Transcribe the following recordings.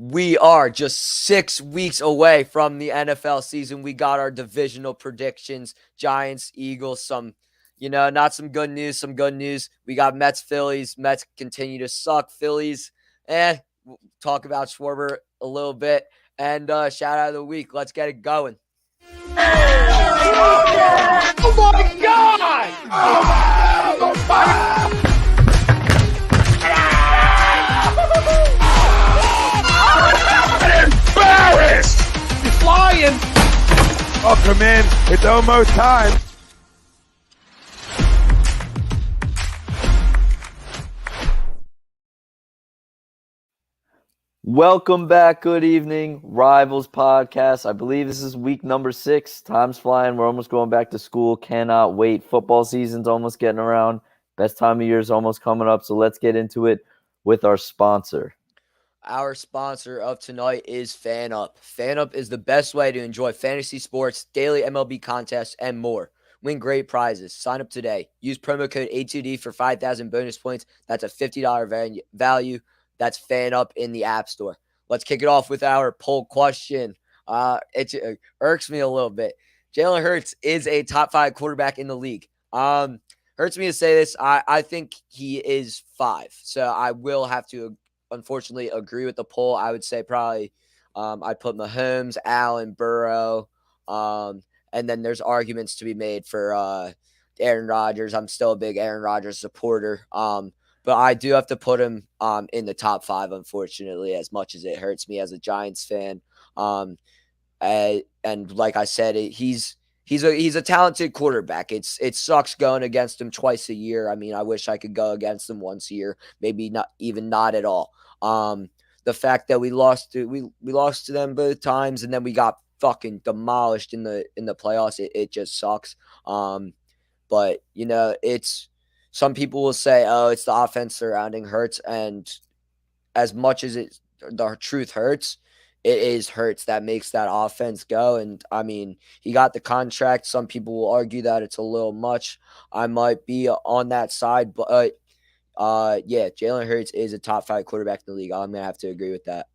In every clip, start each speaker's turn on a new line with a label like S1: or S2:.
S1: We are just 6 weeks away from the NFL season. We got our divisional predictions: Giants, Eagles. Not some good news. Some good news. We got Mets, Phillies. Mets continue to suck. Phillies, we'll talk about Schwarber a little bit. And shout out of the week. Let's get it going.
S2: Oh my God! Embarrassed! He's flying!
S3: Welcome in. It's almost time.
S4: Welcome back. Good evening, Rivals Podcast. I believe this is week number 6. Time's flying. We're almost going back to school. Cannot wait. Football season's almost getting around. Best time of year is almost coming up. So let's get into it with our sponsor.
S1: Our sponsor of tonight is FanUp. FanUp is the best way to enjoy fantasy sports, daily MLB contests, and more. Win great prizes. Sign up today. Use promo code A2D for 5,000 bonus points. That's a $50 value. That's FanUp in the App Store. Let's kick it off with our poll question. It irks me a little bit. Jalen Hurts is a top 5 quarterback in the league. Hurts me to say this. I think he is 5. So I will have to unfortunately agree with the poll. I would say probably I'd put Mahomes, Allen, Burrow, and then there's arguments to be made for Aaron Rodgers. I'm still a big Aaron Rodgers supporter. But I do have to put him in the top 5, unfortunately, as much as it hurts me as a Giants fan. And like I said, he's a talented quarterback. It sucks going against him twice a year. I mean, I wish I could go against him once a year, maybe not at all. The fact that we lost to them both times, and then we got fucking demolished in the playoffs. It just sucks. But it's. Some people will say, oh, it's the offense surrounding Hurts. And as much as the truth hurts, it is Hurts that makes that offense go. And, I mean, he got the contract. Some people will argue that it's a little much. I might be on that side. But, yeah, Jalen Hurts is a top 5 quarterback in the league. I'm going to have to agree with that.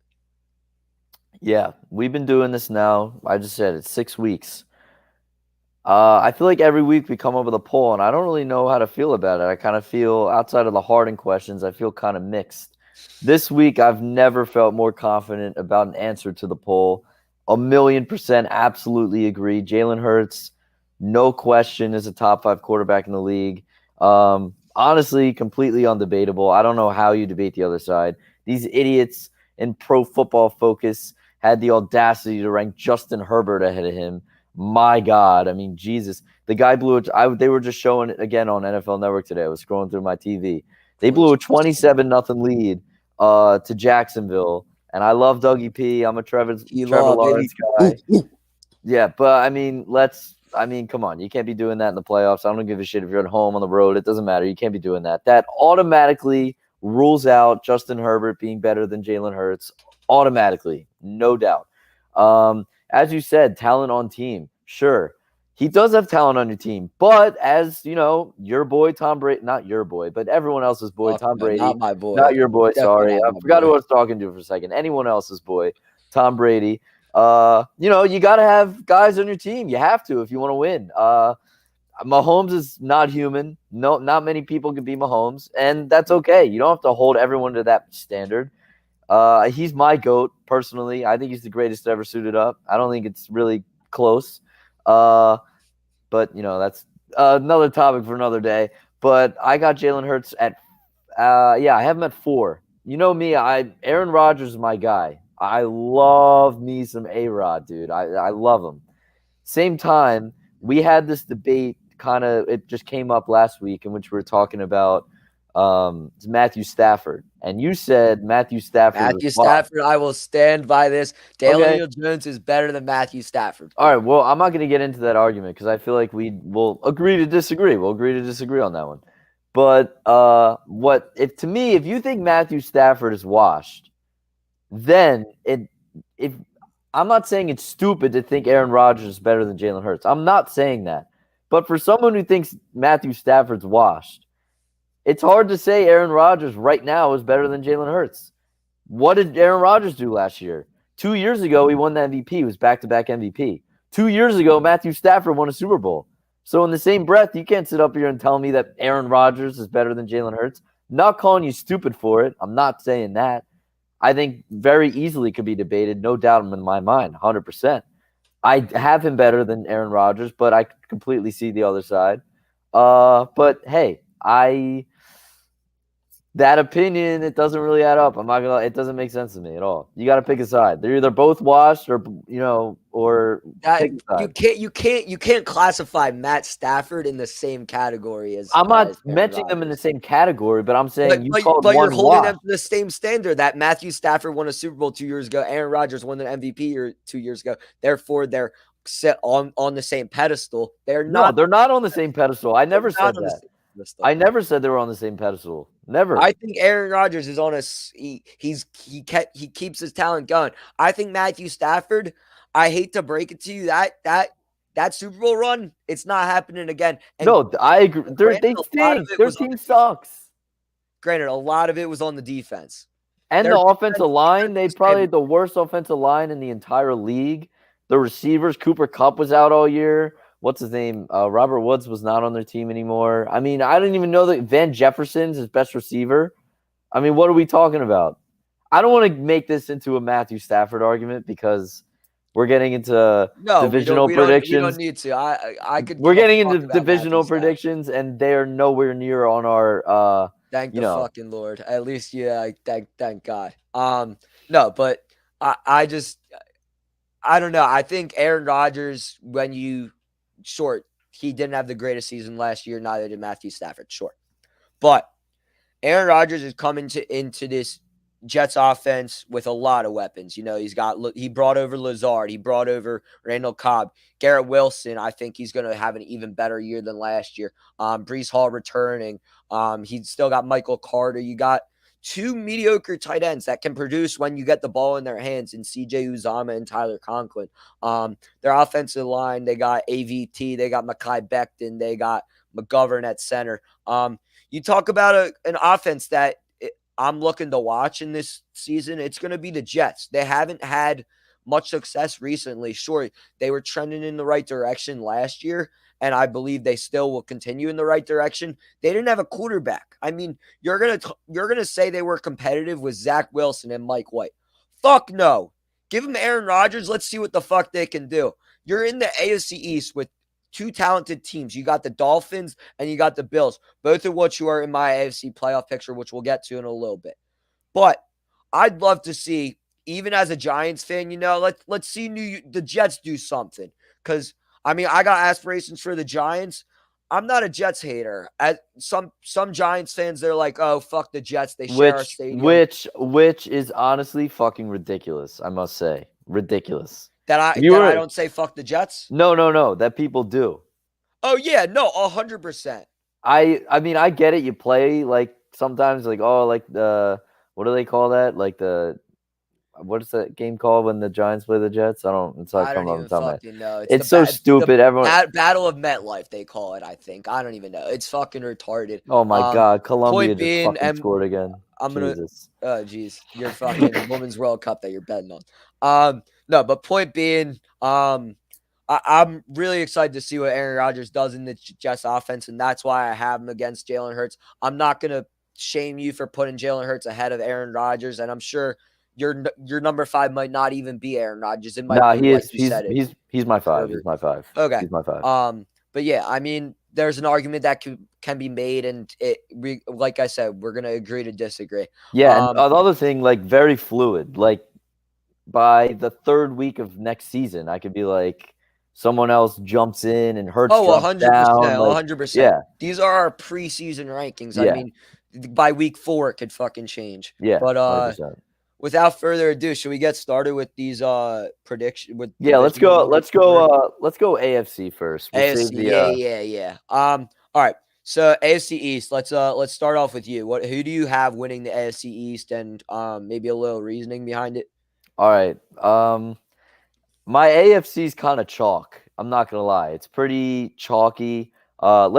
S4: Yeah, we've been doing this now. I just said it's 6 weeks. I feel like every week we come up with a poll, and I don't really know how to feel about it. I kind of feel, outside of the Harden questions, I feel kind of mixed. This week, I've never felt more confident about an answer to the poll. 1,000,000% absolutely agree. Jalen Hurts, no question, is a top 5 quarterback in the league. Honestly, completely undebatable. I don't know how you debate the other side. These idiots in Pro Football Focus had the audacity to rank Justin Herbert ahead of him. My God, I mean, Jesus. The guy blew it. They were just showing it again on NFL Network today. I was scrolling through my TV. They blew a 27-0 lead to Jacksonville. And I love Dougie P. I'm a Trevor Lawrence guy. Yeah, but I mean, come on. You can't be doing that in the playoffs. I don't give a shit if you're at home on the road. It doesn't matter. You can't be doing that. That automatically rules out Justin Herbert being better than Jalen Hurts. Automatically, no doubt. As you said, talent on team. Sure, he does have talent on your team. But as you know, your boy Tom Brady, not your boy, but everyone else's boy, Tom Brady.
S1: Not my boy.
S4: Not your boy, sorry. I forgot who I was talking to for a second. Anyone else's boy, Tom Brady. You got to have guys on your team. You have to if you want to win. Mahomes is not human. No, not many people can be Mahomes, and that's okay. You don't have to hold everyone to that standard. He's my GOAT, personally. I think he's the greatest to ever suited up. I don't think it's really close. But, that's another topic for another day. But I got Jalen Hurts at I have him at 4. You know me, Aaron Rodgers is my guy. I love me some A-Rod, dude. I love him. Same time, we had this debate it just came up last week in which we were talking about Matthew Stafford. And you said Matthew Stafford.
S1: I will stand by this. Daniel Jones is better than Matthew Stafford.
S4: All right, well, I'm not going to get into that argument because I feel like we will agree to disagree. We'll agree to disagree on that one. But if you think Matthew Stafford is washed, then I'm not saying it's stupid to think Aaron Rodgers is better than Jalen Hurts. I'm not saying that. But for someone who thinks Matthew Stafford's washed, it's hard to say Aaron Rodgers right now is better than Jalen Hurts. What did Aaron Rodgers do last year? 2 years ago, he won the MVP. He was back-to-back MVP. 2 years ago, Matthew Stafford won a Super Bowl. So in the same breath, you can't sit up here and tell me that Aaron Rodgers is better than Jalen Hurts. Not calling you stupid for it. I'm not saying that. I think very easily could be debated, no doubt in my mind, 100%. I have him better than Aaron Rodgers, but I completely see the other side. But hey, that opinion, it doesn't really add up. I'm not gonna. It doesn't make sense to me at all. You got to pick a side. They're either both washed, or or pick a side.
S1: You can't classify Matt Stafford in the same category as.
S4: I'm not
S1: as Aaron
S4: mentioning them in the
S1: Rodgers.
S4: same category, but I'm saying you
S1: But
S4: called
S1: but you're
S4: one
S1: holding
S4: wash.
S1: them to the same standard that Matthew Stafford won a Super Bowl 2 years ago. Aaron Rodgers won an MVP 2 years ago. Therefore, they're set on the same pedestal. They're
S4: No,
S1: not.
S4: they're not on the same pedestal. I never
S1: They're not
S4: said
S1: on the
S4: that.
S1: same pedestal.
S4: I never said they were on the same pedestal. Never.
S1: I think Aaron Rodgers is on a he keeps his talent going. I think Matthew Stafford, I hate to break it to you, that Super Bowl run, it's not happening again. And
S4: No, I agree.
S1: granted,
S4: They
S1: a lot of
S4: stink.
S1: it
S4: Their
S1: was on
S4: team
S1: the
S4: sucks.
S1: granted, a lot of it was on the defense.
S4: And
S1: Their
S4: the offensive line, they
S1: was
S4: probably
S1: heavy.
S4: had the worst offensive line in the entire league. The receivers, Cooper Kupp was out all year. What's his name? Robert Woods was not on their team anymore. I mean, I didn't even know that Van Jefferson's his best receiver. I mean, what are we talking about? I don't want to make this into a Matthew Stafford argument because we're getting into
S1: No,
S4: divisional
S1: we don't
S4: predictions.
S1: need to. I could
S4: We're
S1: give a
S4: getting
S1: fuck
S4: into
S1: about Matthew
S4: divisional
S1: Stafford.
S4: predictions, and they are nowhere near on our
S1: Thank
S4: you
S1: the
S4: know.
S1: fucking Lord. At least, yeah, thank God. No, but I just I don't know. I think Aaron Rodgers, he didn't have the greatest season last year. Neither did Matthew Stafford. Sure, but Aaron Rodgers is coming into this Jets offense with a lot of weapons. He brought over Lazard, he brought over Randall Cobb, Garrett Wilson. I think he's going to have an even better year than last year. Brees Hall returning. He's still got Michael Carter. You got two mediocre tight ends that can produce when you get the ball in their hands in CJ Uzama and Tyler Conklin. Their offensive line, they got AVT, they got Mekhi Becton, they got McGovern at center. You talk about an offense that I'm looking to watch in this season. It's going to be the Jets. They haven't had much success recently. Sure, they were trending in the right direction last year, and I believe they still will continue in the right direction. They didn't have a quarterback. I mean, you're gonna say they were competitive with Zach Wilson and Mike White. Fuck no. Give them Aaron Rodgers. Let's see what the fuck they can do. You're in the AFC East with two talented teams. You got the Dolphins and you got the Bills, both of which you are in my AFC playoff picture, which we'll get to in a little bit. But I'd love to see, even as a Giants fan, let's see the Jets do something. Because I mean, I got aspirations for the Giants. I'm not a Jets hater. As some Giants fans, they're like, "Oh, fuck the Jets. They share our stadium."
S4: Which is honestly fucking ridiculous. I must say, ridiculous.
S1: I don't say fuck the Jets.
S4: No. That people do.
S1: Oh yeah, no, 100%.
S4: I mean, I get it. You play like sometimes like the what do they call that? Like what is that game called when the Giants play the Jets? It's not
S1: I
S4: coming
S1: don't
S4: off
S1: even
S4: the top of my head.
S1: fucking know.
S4: It's so stupid. Everyone.
S1: Battle of Metlife, they call it. I think. I don't even know. It's fucking retarded.
S4: Oh my God, Colombia
S1: Point
S4: just
S1: being,
S4: fucking scored again.
S1: I'm
S4: Jesus.
S1: gonna. Oh, jeez, your fucking Women's World Cup that you're betting on. No, but point being, I'm really excited to see what Aaron Rodgers does in the Jets offense, and that's why I have him against Jalen Hurts. I'm not gonna shame you for putting Jalen Hurts ahead of Aaron Rodgers, and I'm sure your number 5 might not even be Aaron Rodgers. It might be
S4: he
S1: like
S4: is.
S1: you said it.
S4: He's my 5. He's my 5.
S1: Okay.
S4: He's my 5.
S1: But yeah, I mean, there's an argument that can be made, and like I said, we're gonna agree to disagree.
S4: Yeah, and the other thing, like very fluid. Like by the third week of next season, I could be like someone else jumps in and Hurts.
S1: Oh, 100%, 100%.
S4: Yeah,
S1: these are our preseason rankings.
S4: Yeah.
S1: I mean, by week 4, it could fucking change.
S4: Yeah,
S1: but
S4: 100%.
S1: Without further ado, should we get started with these predictions?
S4: Yeah, let's go AFC first. We'll
S1: AFC,
S4: save the,
S1: yeah. All right. So AFC East. Let's start off with you. Who do you have winning the AFC East, and maybe a little reasoning behind it?
S4: All right. My AFC is kind of chalk. I'm not gonna lie. It's pretty chalky. All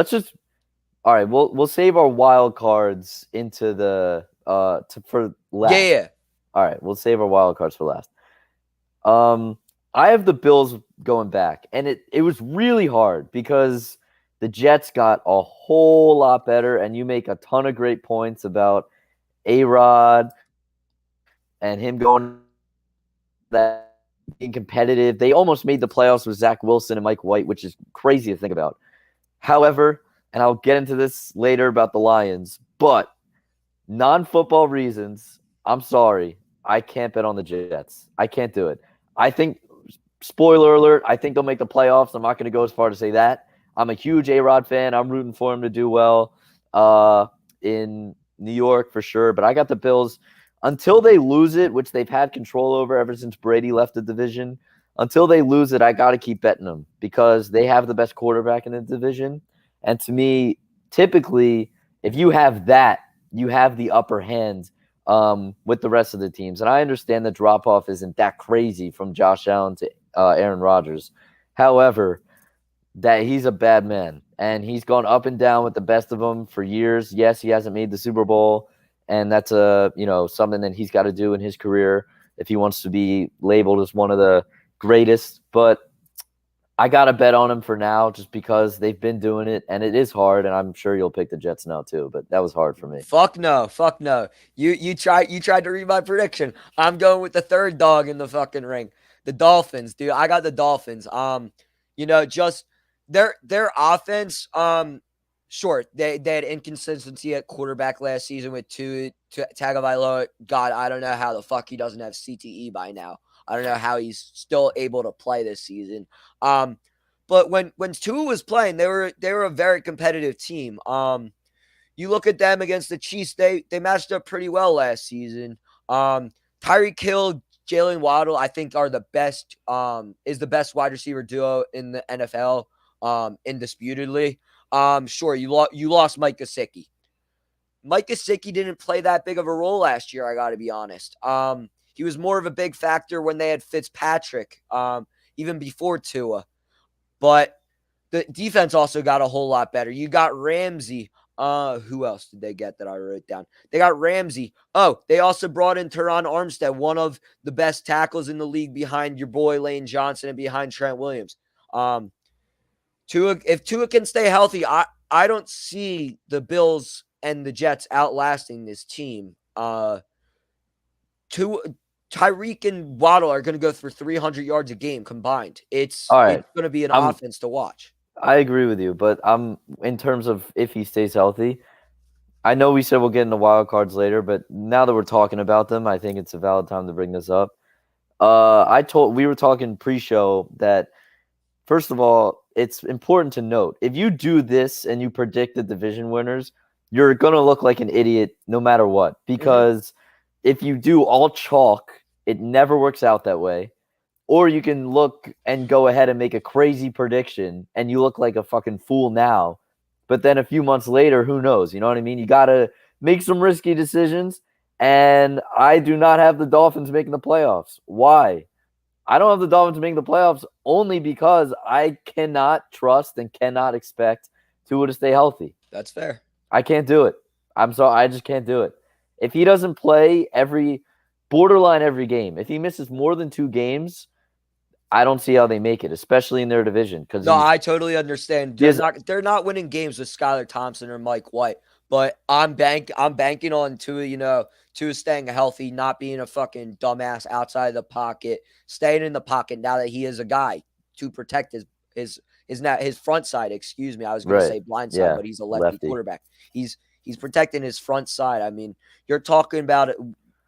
S4: right. We'll save our wild cards into the for last.
S1: Yeah.
S4: All right, we'll save our wild cards for last. I have the Bills going back, and it was really hard because the Jets got a whole lot better, and you make a ton of great points about A-Rod and him going that being competitive. They almost made the playoffs with Zach Wilson and Mike White, which is crazy to think about. However, and I'll get into this later about the Lions, but non-football reasons, I'm sorry, I can't bet on the Jets. I can't do it. I think, spoiler alert, I think they'll make the playoffs. I'm not going to go as far to say that. I'm a huge A-Rod fan. I'm rooting for him to do well in New York for sure. But I got the Bills. Until they lose it, which they've had control over ever since Brady left the division, until they lose it, I got to keep betting them because they have the best quarterback in the division. And to me, typically, if you have that, you have the upper hand with the rest of the teams. And I understand the drop-off isn't that crazy from Josh Allen to Aaron Rodgers. However, that he's a bad man, and he's gone up and down with the best of them for years. Yes, he hasn't made the Super Bowl, and that's something that he's got to do in his career if he wants to be labeled as one of the greatest. But I got to bet on him for now just because they've been doing it, and it is hard, and I'm sure you'll pick the Jets now too, but that was hard for me.
S1: Fuck no. You tried to read my prediction. I'm going with the third dog in the fucking ring. The Dolphins, dude. I got the Dolphins. Just their offense, sure, they had inconsistency at quarterback last season with Tua Tagovailoa. God, I don't know how the fuck he doesn't have CTE by now. I don't know how he's still able to play this season. But when Tua was playing, they were a very competitive team. You look at them against the Chiefs, they matched up pretty well last season. Tyreek Hill, Jalen Waddle, I think are the best is the best wide receiver duo in the NFL, indisputably. Sure, you lost Mike Gesicki. Mike Gesicki didn't play that big of a role last year, I got to be honest. He was more of a big factor when they had Fitzpatrick, even before Tua. But the defense also got a whole lot better. You got Ramsey. Who else did they get that I wrote down? They got Ramsey. Oh, they also brought in Teron Armstead, one of the best tackles in the league behind your boy Lane Johnson and behind Trent Williams. If Tua can stay healthy, I don't see the Bills and the Jets outlasting this team. Tyreek and Waddle are going to go for 300 yards a game combined. It's going to be an offense to watch.
S4: I agree with you, but in terms of if he stays healthy, I know we said we'll get into wild cards later, but now that we're talking about them, I think it's a valid time to bring this up. We were talking pre-show that, first of all, it's important to note, if you do this and you predict the division winners, you're going to look like an idiot no matter what, because if you do all chalk, it never works out that way. Or you can look and go ahead and make a crazy prediction and you look like a fucking fool now. But then a few months later, who knows? You know what I mean? You got to make some risky decisions. And I do not have the Dolphins making the playoffs. Why? I don't have the Dolphins making the playoffs only because I cannot trust and cannot expect Tua to stay healthy.
S1: That's fair.
S4: I can't do it. I'm sorry. I just can't do it. If he doesn't play borderline every game, if he misses more than 2 games, I don't see how they make it, especially in their division.
S1: No, I totally understand. They're not winning games with Skylar Thompson or Mike White, but I'm banking on Tua staying healthy, not being a fucking dumbass outside of the pocket, staying in the pocket now that he is a guy to protect his front side. Excuse me, I was going to say blind side, but he's a lefty quarterback. He's protecting his front side. I mean, you're talking about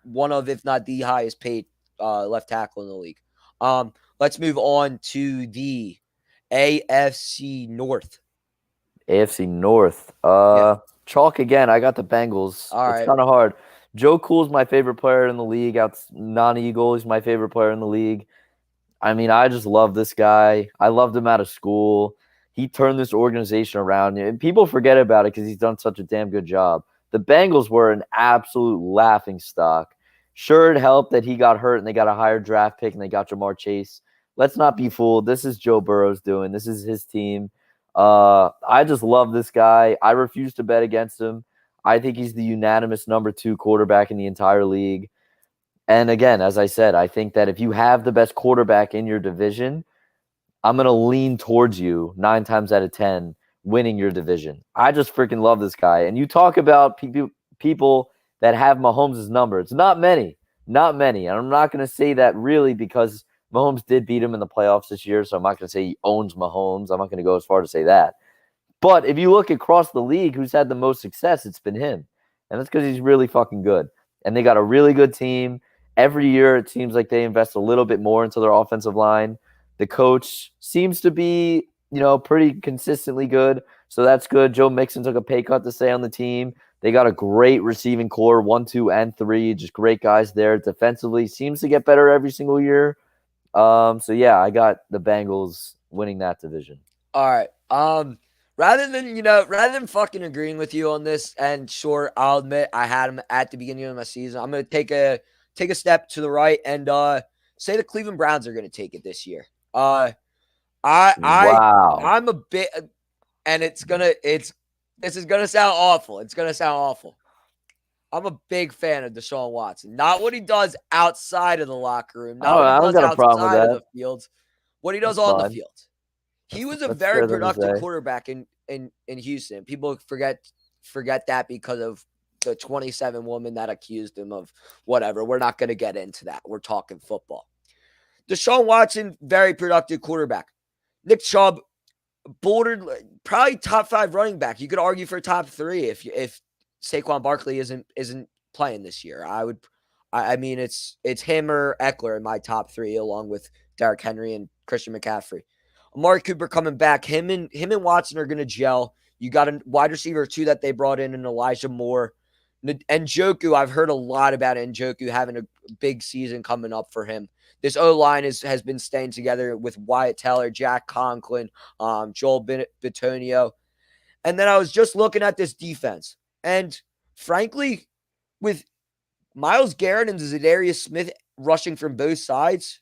S1: one of, if not the highest paid left tackle in the league. Let's move on to the AFC North.
S4: AFC North. Chalk again. I got the Bengals.
S1: All right.
S4: It's kind of hard. Joe Cool's my favorite player in the league. Non-Eagle, he's my favorite player in the league. I mean, I just love this guy. I loved him out of school. He turned this organization around. And people forget about it because he's done such a damn good job. The Bengals were an absolute laughingstock. Sure, it helped that he got hurt and they got a higher draft pick and they got Jamar Chase. Let's not be fooled. This is Joe Burrow's doing. This is his team. I just love this guy. I refuse to bet against him. I think he's the unanimous number 2 quarterback in the entire league. And again, as I said, I think that if you have the best quarterback in your division, I'm going to lean towards you 9 times out of 10 winning your division. I just freaking love this guy. And you talk about people that have Mahomes' number. It's not many. Not many. And I'm not going to say that really because Mahomes did beat him in the playoffs this year. So I'm not going to say he owns Mahomes. I'm not going to go as far to say that. But if you look across the league, who's had the most success, it's been him. And that's because he's really fucking good. And they got a really good team. Every year, it seems like they invest a little bit more into their offensive line. The coach seems to be, pretty consistently good. So that's good. Joe Mixon took a pay cut to stay on the team. They got a great receiving core, 1, 2, and 3. Just great guys there. Defensively, seems to get better every single year. So yeah, I got the Bengals winning that division.
S1: All right. Rather than fucking agreeing with you on this, and sure, I'll admit I had him at the beginning of my season. I'm gonna take a step to the right and say the Cleveland Browns are gonna take it this year.
S4: Wow.
S1: I'm a bit, and this is gonna sound awful. It's gonna sound awful. I'm a big fan of Deshaun Watson. Not what he does outside of the locker room, not what he
S4: I don't
S1: does
S4: got a problem with
S1: outside of
S4: that.
S1: the fields, what he does
S4: That's
S1: on the
S4: fine.
S1: field. He was a
S4: That's
S1: very
S4: fair than to
S1: productive
S4: say.
S1: quarterback in Houston. People forget that because of the 27 woman that accused him of whatever. We're not going to get into that. We're talking football. Deshaun Watson, very productive quarterback. Nick Chubb, bordered probably top 5 running back. You could argue for top 3 if Saquon Barkley isn't playing this year. I mean it's him or Eckler in my top 3, along with Derrick Henry and Christian McCaffrey. Amari Cooper coming back. Him and Watson are going to gel. You got a wide receiver 2 that they brought in Elijah Moore. Njoku, I've heard a lot about Njoku having a big season coming up for him. This O-line has been staying together with Wyatt Teller, Jack Conklin, Joel Bitonio. And then I was just looking at this defense. And frankly, with Myles Garrett and Zadarius Smith rushing from both sides,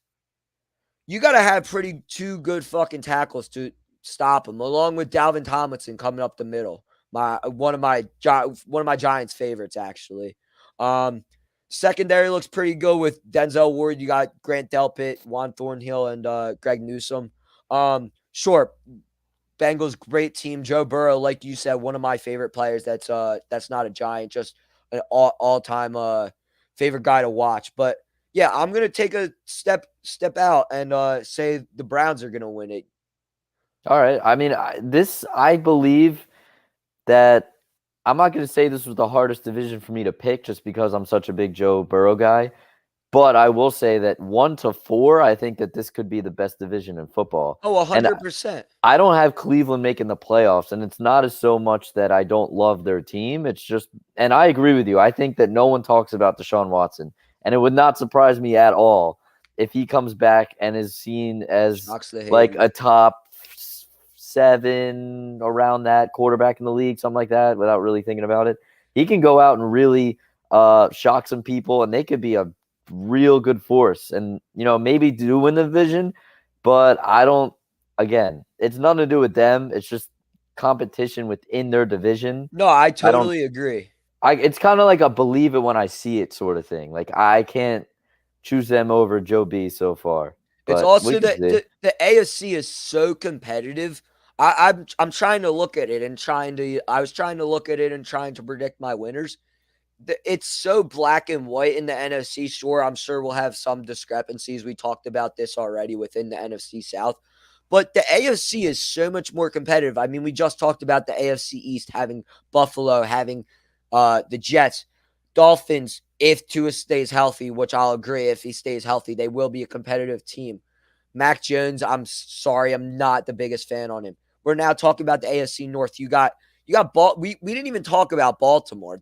S1: you got to have 2 good fucking tackles to stop him, along with Dalvin Tomlinson coming up the middle. One of my Giants favorites, actually. Secondary looks pretty good with Denzel Ward. You got Grant Delpit, Juan Thornhill, and Greg Newsome. Sure, Bengals great team. Joe Burrow, like you said, one of my favorite players. That's not a Giant, just an all time favorite guy to watch. But yeah, I'm gonna take a step out and say the Browns are gonna win it.
S4: All right. I mean, I believe that I'm not going to say this was the hardest division for me to pick just because I'm such a big Joe Burrow guy. But I will say that 1 to 4, I think that this could be the best division in football.
S1: Oh,
S4: And
S1: 100%.
S4: I don't have Cleveland making the playoffs, and it's not as so much that I don't love their team. It's just, and I agree with you. I think that no one talks about Deshaun Watson, and it would not surprise me at all if he comes back and is seen as like a top 7 around that quarterback in the league, something like that, without really thinking about it. He can go out and really shock some people, and they could be a real good force, and maybe do win the division. But I don't. Again, it's nothing to do with them. It's just competition within their division.
S1: No, I totally agree.
S4: It's kind of like a believe it when I see it sort of thing. Like I can't choose them over Joe B so far.
S1: It's also the AFC is so competitive. I'm trying to look at it and I was trying to look at it and trying to predict my winners. It's so black and white in the NFC. Sure, I'm sure we'll have some discrepancies. We talked about this already within the NFC South. But the AFC is so much more competitive. I mean, we just talked about the AFC East having Buffalo, having the Jets, Dolphins. If Tua stays healthy, which I'll agree, if he stays healthy, they will be a competitive team. Mac Jones, I'm sorry, I'm not the biggest fan on him. We're now talking about the AFC North. You got we didn't even talk about Baltimore.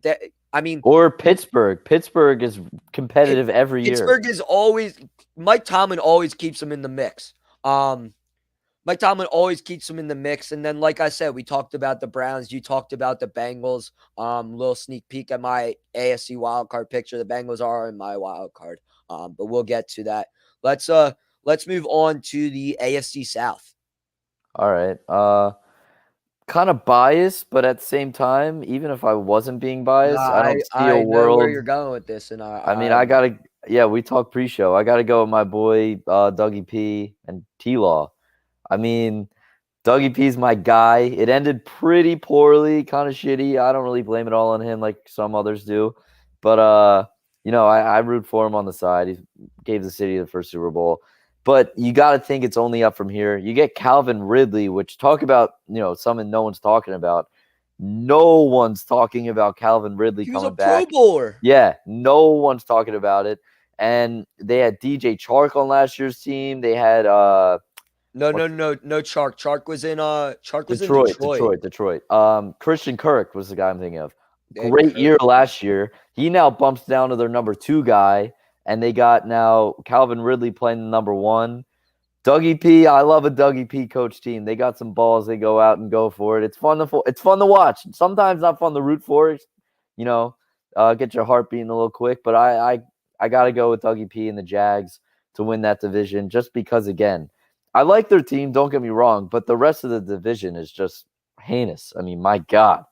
S4: Or Pittsburgh. Pittsburgh is competitive every year.
S1: Pittsburgh is always Mike Tomlin always keeps them in the mix. Mike Tomlin always keeps them in the mix. And then, like I said, we talked about the Browns. You talked about the Bengals. Little sneak peek at my AFC wildcard picture. The Bengals are in my wild card. But we'll get to that. Let's move on to the AFC South.
S4: All right. Kind of biased, but at the same time, even if I wasn't being biased, I don't see a world.
S1: I know where you're going with this, and
S4: I Yeah, we talked pre-show. I got to go with my boy Dougie P and T-Law. I mean, Dougie P's my guy. It ended pretty poorly, kind of shitty. I don't really blame it all on him like some others do. But I root for him on the side. He gave the city the first Super Bowl. But you got to think it's only up from here. You get Calvin Ridley, which talk about, something no one's talking about. No one's talking about Calvin Ridley
S1: He was a
S4: coming
S1: Pro
S4: back.
S1: Bowler.
S4: Yeah, no one's talking about it. And they had DJ Chark on last year's team. They had
S1: No, Chark. Chark was in
S4: Detroit. Christian Kirk was the guy I'm thinking of.
S1: Yeah,
S4: Great year
S1: Kirk.
S4: last year. He now bumps down to their number 2 guy, and they got now Calvin Ridley playing the number 1. Dougie P, I love a Dougie P coach team. They got some balls. They go out and go for it. It's fun to watch. Sometimes not fun to root for. Get your heart beating a little quick. But I got to go with Dougie P and the Jags to win that division, just because, again, I like their team. Don't get me wrong, but the rest of the division is just heinous. I mean, my God,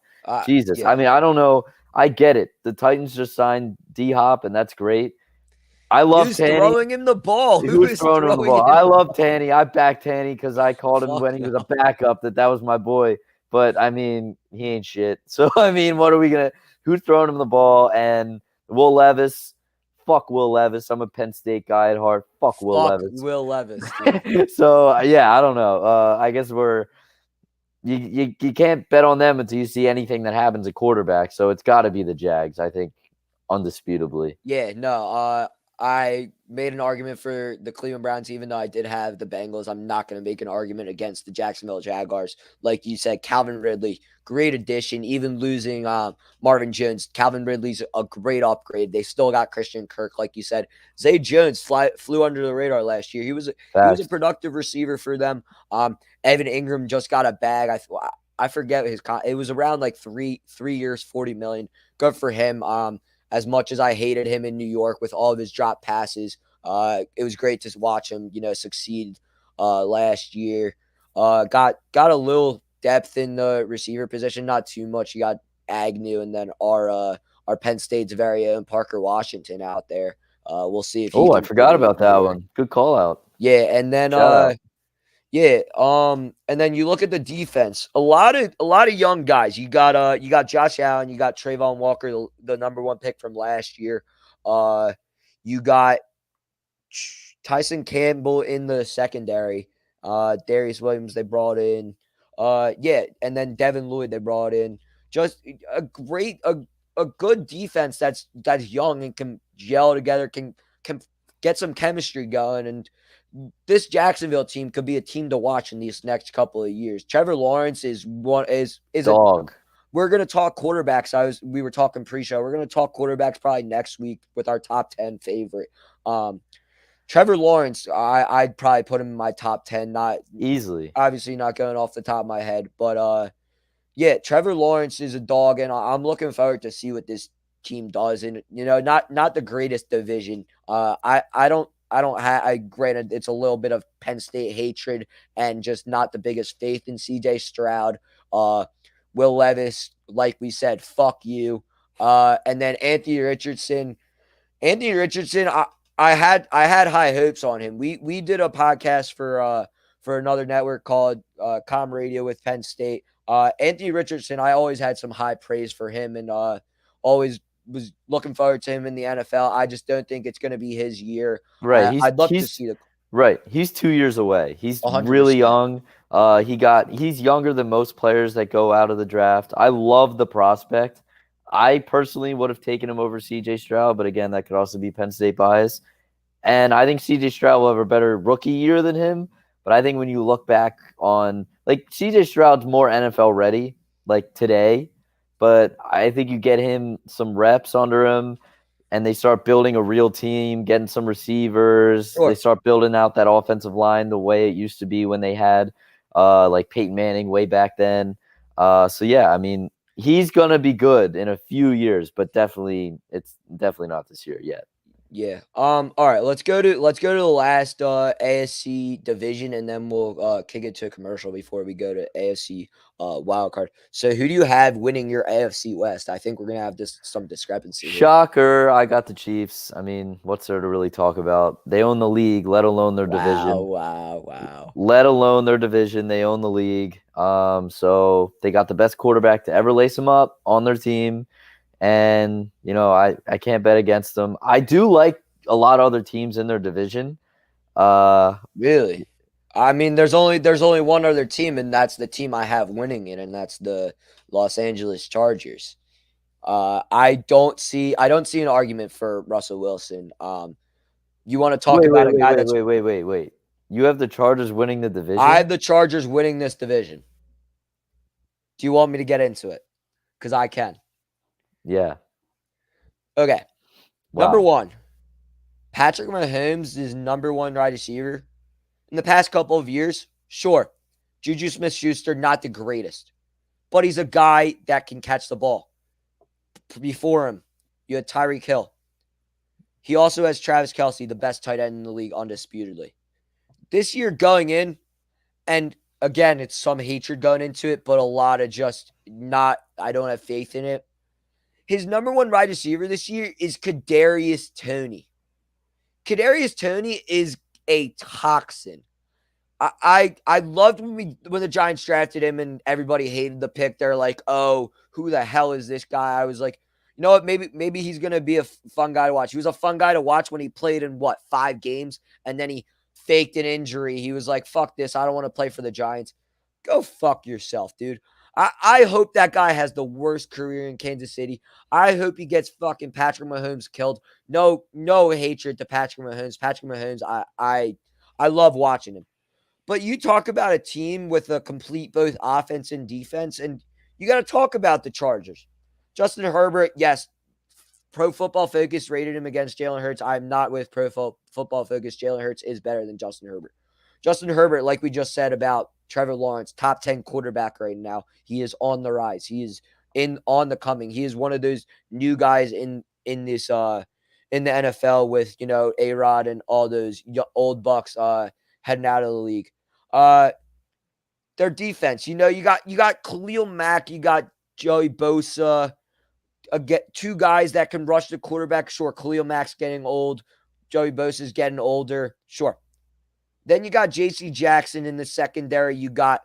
S4: Jesus.
S1: Yeah.
S4: I mean, I don't know. I get it. The Titans just signed D-Hop, and that's great. I love
S1: Who's
S4: Tanny.
S1: throwing him the ball?
S4: Who's throwing him the ball? I love Tanny. I back Tanny because I called him
S1: Fuck
S4: when he was
S1: no.
S4: a backup that was my boy. But, I mean, he ain't shit. So, I mean, what are we going to – who's throwing him the ball? And Will Levis. Fuck Will Levis. I'm a Penn State guy at heart. Fuck Will Levis.
S1: Will Levis, dude.
S4: So, yeah, I don't know. I guess you can't bet on them until you see anything that happens at quarterback. So, it's got to be the Jags, I think, undisputably.
S1: Yeah, no, I made an argument for the Cleveland Browns, even though I did have the Bengals. I'm not going to make an argument against the Jacksonville Jaguars. Like you said, Calvin Ridley, great addition. Even losing Marvin Jones, Calvin Ridley's a great upgrade. They still got Christian Kirk, like you said. Zay Jones flew under the radar last year. He was a productive receiver for them. Evan Ingram just got a bag. I forget it was around like 3 years, $40 million. Good for him. As much as I hated him in New York with all of his drop passes, it was great to watch him, succeed last year. Got a little depth in the receiver position, not too much. You got Agnew, and then our Penn State's very own Parker Washington out there. We'll see if he.
S4: I forgot about that one. Good call out.
S1: Yeah, and then and then you look at the defense. A lot of young guys. You got Josh Allen, you got Trayvon Walker, the number 1 pick from last year. You got Tyson Campbell in the secondary. Darius Williams they brought in. And then Devin Lloyd they brought in. Just a good defense that's young and can gel together, can get some chemistry going, and this Jacksonville team could be a team to watch in these next couple of years. Trevor Lawrence is
S4: dog.
S1: We're gonna talk quarterbacks. We were talking pre-show. We're gonna talk quarterbacks probably next week with our top 10 favorite. Trevor Lawrence, I'd probably put him in my top 10. Not
S4: easily,
S1: obviously not going off the top of my head, but yeah, Trevor Lawrence is a dog, and I'm looking forward to see what this team does. And not the greatest division. Granted, it's a little bit of Penn State hatred and just not the biggest faith in CJ Stroud. Will Levis, like we said, fuck you. And then Anthony Richardson, I had high hopes on him. We did a podcast for another network called Com Radio with Penn State. Anthony Richardson, I always had some high praise for him, and always was looking forward to him in the NFL. I just don't think it's going to be his year.
S4: Right.
S1: I'd love to see
S4: Right. He's 2 years away. He's
S1: 100%.
S4: Really young. He's younger than most players that go out of the draft. I love the prospect. I personally would have taken him over CJ Stroud, but again, that could also be Penn State bias. And I think CJ Stroud will have a better rookie year than him. But I think when you look back on, like, CJ Stroud's more NFL ready, like today. But I think you get him some reps under him, and they start building a real team, getting some receivers. Sure. They start building out that offensive line the way it used to be when they had like Peyton Manning way back then. So, yeah, I mean, he's going to be good in a few years, but it's definitely not this year yet.
S1: Yeah. All right. Let's go to the last AFC division, and then we'll kick it to a commercial before we go to AFC wild card. So, who do you have winning your AFC West? I think we're gonna have some discrepancy here.
S4: Shocker, I got the Chiefs. I mean, what's there to really talk about? They own the league, let alone their division.
S1: Wow.
S4: Let alone their division, they own the league. So they got the best quarterback to ever lace them up on their team. And, I can't bet against them. I do like a lot of other teams in their division.
S1: Really? I mean, there's only one other team, and that's the team I have winning it, and that's the Los Angeles Chargers. I don't see an argument for Russell Wilson. You want to talk about a guy that's
S4: Wait. You have the Chargers winning the division?
S1: I have the Chargers winning this division. Do you want me to get into it? Because I can.
S4: Yeah.
S1: Okay.
S4: Wow.
S1: Number one, Patrick Mahomes is number one wide receiver. In the past couple of years, sure, Juju Smith-Schuster, not the greatest, but he's a guy that can catch the ball. Before him, you had Tyreek Hill. He also has Travis Kelce, the best tight end in the league, undisputedly. This year going in, and again, it's some hatred going into it, but a lot of just I don't have faith in it. His number one wide receiver this year is Kadarius Toney. Kadarius Toney is a toxin. I loved when the Giants drafted him and everybody hated the pick. They're like, oh, who the hell is this guy? I was like, you know what? Maybe he's gonna be a fun guy to watch. He was a fun guy to watch when he played in 5 games, and then he faked an injury. He was like, fuck this, I don't want to play for the Giants. Go fuck yourself, dude. I hope that guy has the worst career in Kansas City. I hope he gets fucking Patrick Mahomes killed. No hatred to Patrick Mahomes. Patrick Mahomes, I love watching him. But you talk about a team with a complete both offense and defense, and you got to talk about the Chargers. Justin Herbert, yes, Pro Football Focus rated him against Jalen Hurts. I'm not with Pro Football Focus. Jalen Hurts is better than Justin Herbert. Justin Herbert, like we just said about Trevor Lawrence, top 10 quarterback right now. He is on the rise. He is on the coming. He is one of those new guys in this in the NFL with, A-Rod and all those old bucks heading out of the league. Their defense, you got Khalil Mack, you got Joey Bosa, get 2 guys that can rush the quarterback. Sure, Khalil Mack's getting old, Joey Bosa's getting older. Sure. Then you got J.C. Jackson in the secondary. You got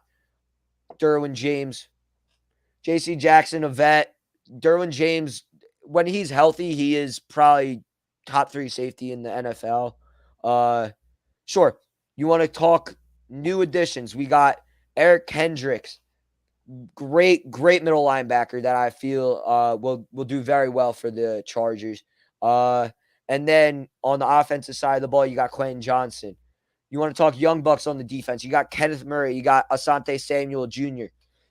S1: Derwin James, J.C. Jackson, a vet. Derwin James, when he's healthy, he is probably top 3 safety in the NFL. Sure. You want to talk new additions? We got Eric Kendricks, great middle linebacker that I feel will do very well for the Chargers. And then on the offensive side of the ball, you got Quentin Johnson. You want to talk young bucks on the defense? You got Kenneth Murray. You got Asante Samuel Jr.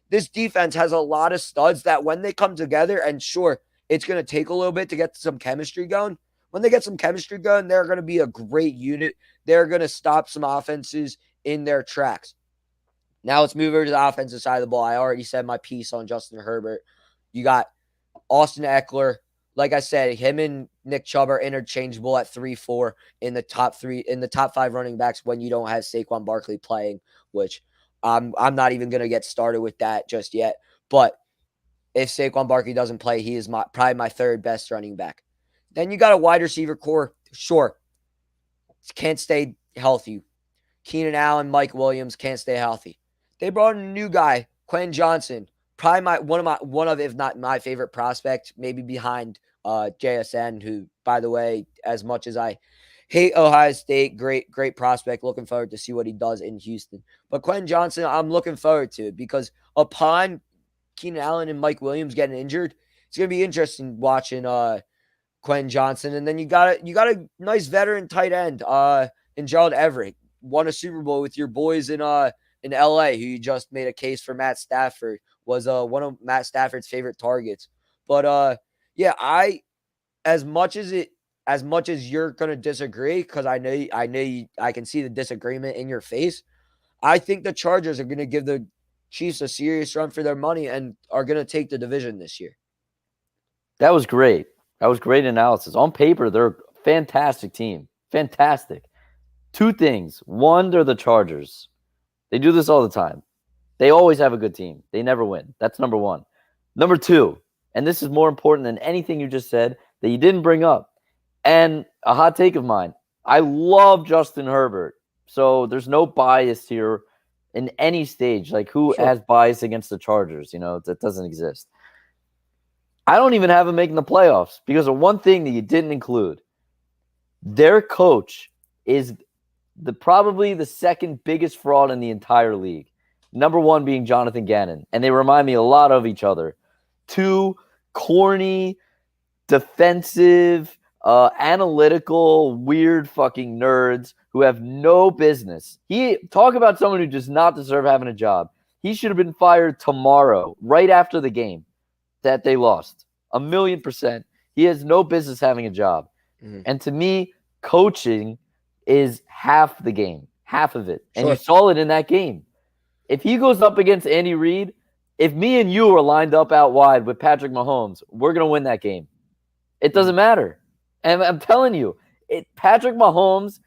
S1: This defense has a lot of studs that when they come together, and sure, it's going to take a little bit to get some chemistry going. When they get some chemistry going, they're going to be a great unit. They're going to stop some offenses in their tracks. Now let's move over to the offensive side of the ball. I already said my piece on Justin Herbert. You got Austin Eckler. Like I said, him and Nick Chubb are interchangeable at 3-4 in the top 5 running backs when you don't have Saquon Barkley playing, which I'm not even going to get started with that just yet. But if Saquon Barkley doesn't play, he is probably my 3rd best running back. Then you got a wide receiver core. Sure, can't stay healthy. Keenan Allen, Mike Williams can't stay healthy. They brought in a new guy, Quentin Johnson. Probably one of if not my favorite prospect, maybe behind JSN, who, by the way, as much as I hate Ohio State, great prospect. Looking forward to see what he does in Houston. But Quentin Johnson, I'm looking forward to it because upon Keenan Allen and Mike Williams getting injured, it's gonna be interesting watching Quentin Johnson. And then you got a nice veteran tight end in Gerald Everett. Won a Super Bowl with your boys in LA, who you just made a case for Matt Stafford, was one of Matt Stafford's favorite targets. But yeah, as much as you're gonna disagree, because I can see the disagreement in your face. I think the Chargers are gonna give the Chiefs a serious run for their money and are gonna take the division this year.
S4: That was great. That was great analysis. On paper, they're fantastic team. Fantastic. Two things. One, they're the Chargers. They do this all the time. They always have a good team. They never win. That's number one. Number two, and this is more important than anything you just said that you didn't bring up, and a hot take of mine. I love Justin Herbert. So there's no bias here in any stage. Like, who has bias against the Chargers? That doesn't exist. I don't even have them making the playoffs because of one thing that you didn't include. Their coach is probably the second biggest fraud in the entire league. Number one being Jonathan Gannon. And they remind me a lot of each other. Two corny, defensive, analytical, weird fucking nerds who have no business. Talk about someone who does not deserve having a job. He should have been fired tomorrow, right after the game that they lost. 1,000,000%. He has no business having a job. Mm-hmm. And to me, coaching is half the game, half of it. And you saw it in that game. If he goes up against Andy Reid, if me and you are lined up out wide with Patrick Mahomes, we're going to win that game. It doesn't matter. And I'm telling you, Patrick Mahomes,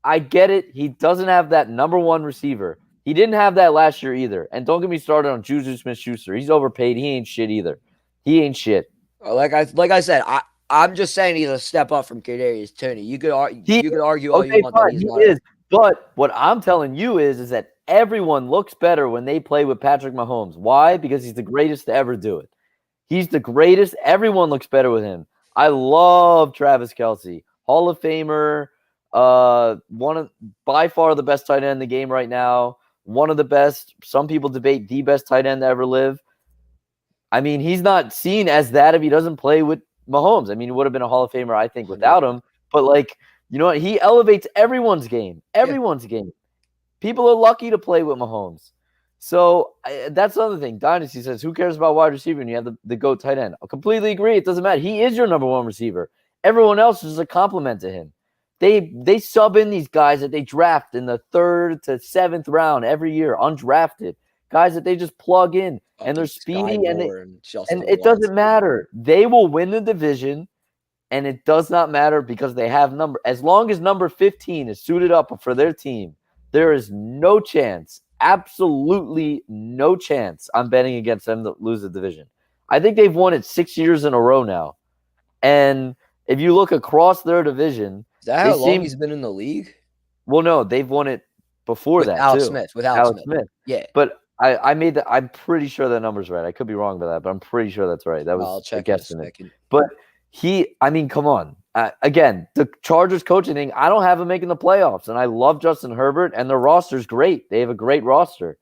S4: I get it. He doesn't have that number one receiver. He didn't have that last year either. And don't get me started on Juju Smith-Schuster. He's overpaid. He ain't shit either. He ain't shit.
S1: Like I said, I'm just saying he's a step up from Kadarius Toney. You could argue all you want that he's not.
S4: But what I'm telling you is that everyone looks better when they play with Patrick Mahomes. Why? Because he's the greatest to ever do it. He's the greatest. Everyone looks better with him. I love Travis Kelce, Hall of Famer, by far the best tight end in the game right now. One of the best. Some people debate the best tight end to ever live. I mean, he's not seen as that if he doesn't play with Mahomes. I mean, he would have been a Hall of Famer, I think, without him. But, you know what? He elevates everyone's game. Everyone's game. People are lucky to play with Mahomes. So that's the other thing. Dynasty says, who cares about wide receiver when you have the GOAT tight end? I completely agree. It doesn't matter. He is your number one receiver. Everyone else is a compliment to him. They sub in these guys that they draft in the 3rd to 7th round every year, undrafted. Guys that they just plug in, and they're speedy, and it doesn't matter. They will win the division, and it does not matter because they have number. As long as number 15 is suited up for their team, there is no chance, absolutely no chance I'm betting against them to lose the division. I think they've won it 6 years in a row now. And if you look across their division,
S1: is that how long he's been in the league?
S4: Well, no, they've won it before that
S1: Alex
S4: too.
S1: Smith, with Alex Smith. Yeah.
S4: But I made that. I'm pretty sure that number's right. I could be wrong about that, but I'm pretty sure that's right. That was
S1: I'll check
S4: a guesstimate. But come on. Again, the Chargers coaching thing, I don't have them making the playoffs, and I love Justin Herbert, and their roster's great. They have a great roster.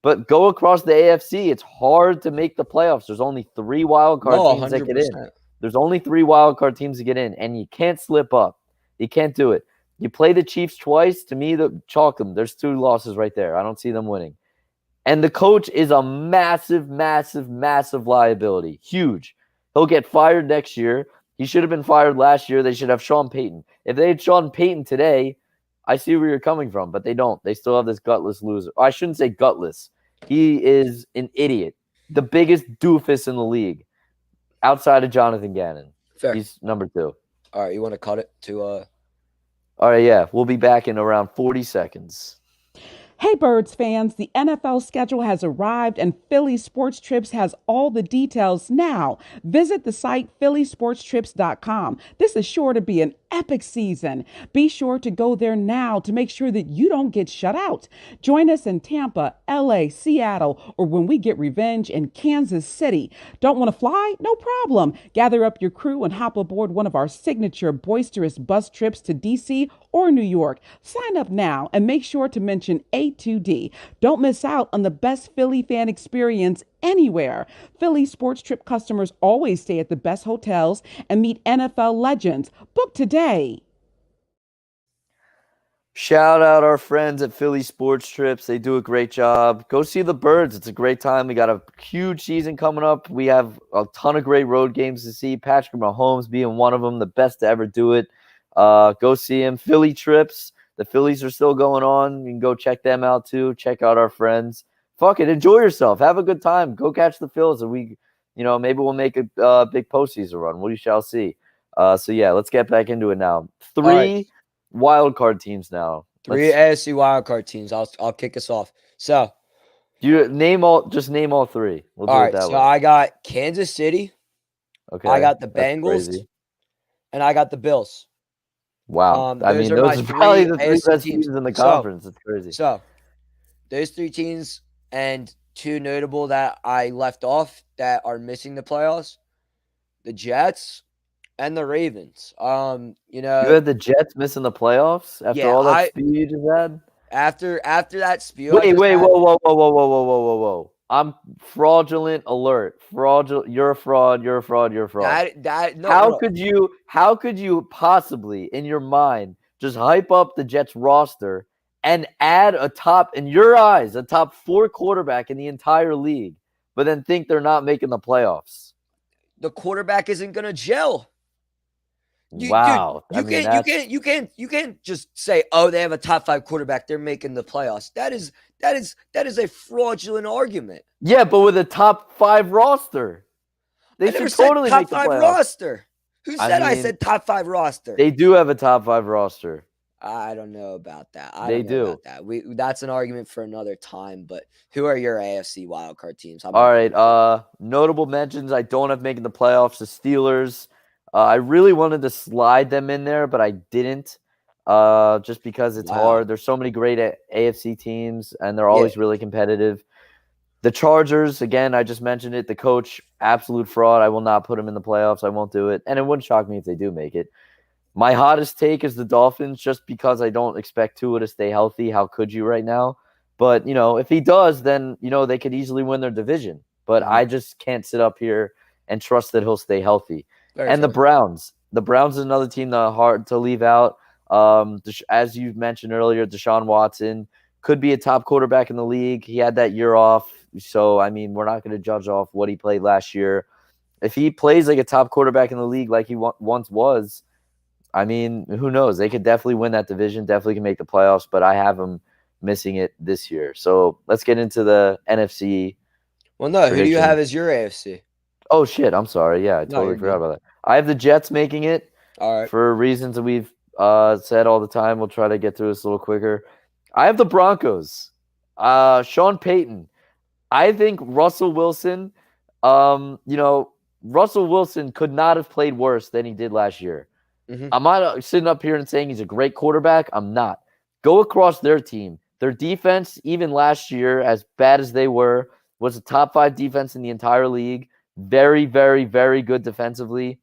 S4: But go across the AFC, it's hard to make the playoffs. There's only 3 wild card teams that get in. There's only 3 wild card teams to get in, and you can't slip up. You can't do it. You play the Chiefs twice. To me, chalk them. There's 2 losses right there. I don't see them winning. And the coach is a massive, massive, massive liability. Huge. He'll get fired next year. He should have been fired last year. They should have Sean Payton. If they had Sean Payton today, I see where you're coming from, but they don't. They still have this gutless loser. I shouldn't say gutless. He is an idiot. The biggest doofus in the league outside of Jonathan Gannon.
S1: Fair.
S4: He's number 2.
S1: All right, you want to cut it to
S4: All right, yeah. We'll be back in around 40 seconds.
S5: Hey, Birds fans, the NFL schedule has arrived and Phillies Sports Trips has all the details now. Visit the site phillysportstrips.com. This is sure to be an epic season. Be sure to go there now to make sure that you don't get shut out. Join us in Tampa, LA, Seattle, or when we get revenge in Kansas City. Don't want to fly? No problem. Gather up your crew and hop aboard one of our signature boisterous bus trips to DC or New York. Sign up now and make sure to mention A2D. Don't miss out on the best Philly fan experience anywhere. Philly Sports Trip customers always stay at the best hotels and meet NFL legends. Book today.
S4: Shout out our friends at Philly Sports Trips. They do a great job. Go see the Birds. It's a great time. We got a huge season coming up. We have a ton of great road games to see. Patrick Mahomes being one of them, the best to ever do it. Go see him. Philly trips. The Phillies are still going on. You can go check them out too. Check out our friends. Fuck it. Enjoy yourself. Have a good time. Go catch the Phillies. And maybe we'll make a big postseason run. We shall see. So yeah, let's get back into it now.
S1: All right.
S4: 3 wild card teams now.
S1: Three AFC wildcard teams. I'll kick us off. So,
S4: You name all. Just name all 3. We'll do
S1: all
S4: it
S1: right.
S4: that
S1: So
S4: way.
S1: I got Kansas City,
S4: Okay.
S1: I got the
S4: That's
S1: Bengals,
S4: crazy.
S1: and I got the Bills.
S4: Wow. I
S1: Those
S4: mean,
S1: are
S4: those
S1: my
S4: are probably
S1: three
S4: the 3
S1: AFC
S4: best
S1: teams.
S4: teams in the conference. It's crazy.
S1: So those 3 teams and 2 notable that I left off that are missing the playoffs, the Jets and the Ravens. You
S4: You
S1: know,
S4: had the Jets missing the playoffs after
S1: yeah,
S4: all that speed you just had?
S1: after that spiel I
S4: Wait,
S1: just
S4: wait,
S1: had,
S4: whoa. I'm fraudulent alert. Fraudulent. You're a fraud. You're a fraud. You're a fraud.
S1: that no,
S4: How
S1: no.
S4: could you possibly in your mind just hype up the Jets roster and add in your eyes, a top 4 quarterback in the entire league, but then think they're not making the playoffs?
S1: The quarterback isn't gonna gel. Dude,
S4: Wow. I mean,
S1: you can't just say, oh, they have a top 5 quarterback, they're making the playoffs. That is a fraudulent argument.
S4: yeah, but with a top 5 roster,
S1: I
S4: they
S1: never
S4: should
S1: said
S4: totally
S1: top
S4: make the
S1: 5
S4: playoffs.
S1: roster. Who
S4: I
S1: said I
S4: mean,
S1: said top 5 roster?
S4: they do have a top 5 roster.
S1: I don't know about that. I
S4: They
S1: don't know
S4: do.
S1: about that. That's an argument for another time. But who are your AFC wildcard teams?
S4: All right. Notable mentions I don't have making the playoffs. The Steelers. I really wanted to slide them in there, but I didn't. Just because it's
S1: Wow.
S4: hard. There's so many great AFC teams, and they're
S1: Yeah.
S4: always really competitive. The Chargers, again, I just mentioned it. The coach, absolute fraud. I will not put him in the playoffs. I won't do it, and it wouldn't shock me if they do make it. My hottest take is the Dolphins, just because I don't expect Tua to stay healthy. How could you right now? But, if he does, then, they could easily win their division. But I just can't sit up here and trust that he'll stay healthy.
S1: Very
S4: And the
S1: fair.
S4: Browns. The Browns is another team that hard to leave out. As you mentioned earlier, Deshaun Watson could be a top quarterback in the league. He had that year off. So, I mean, we're not going to judge off what he played last year. If he plays like a top quarterback in the league like he once was, I mean, who knows? They could definitely win that division, definitely can make the playoffs, but I have them missing it this year. So let's get into the NFC.
S1: Well, no, who do you
S4: prediction.
S1: have as your AFC?
S4: Oh, shit. I'm sorry. Yeah, I
S1: No,
S4: totally
S1: you're
S4: forgot
S1: good.
S4: about that. I have the Jets making it
S1: All right.
S4: for reasons that we've said all the time. We'll try to get through this a little quicker. I have the Broncos. Sean Payton. I think Russell Wilson, Russell Wilson could not have played worse than he did last year. I'm not sitting up here and saying he's a great quarterback. I'm not. Go across their team. Their defense, even last year, as bad as they were, was a top 5 defense in the entire league. Very, very, very good defensively.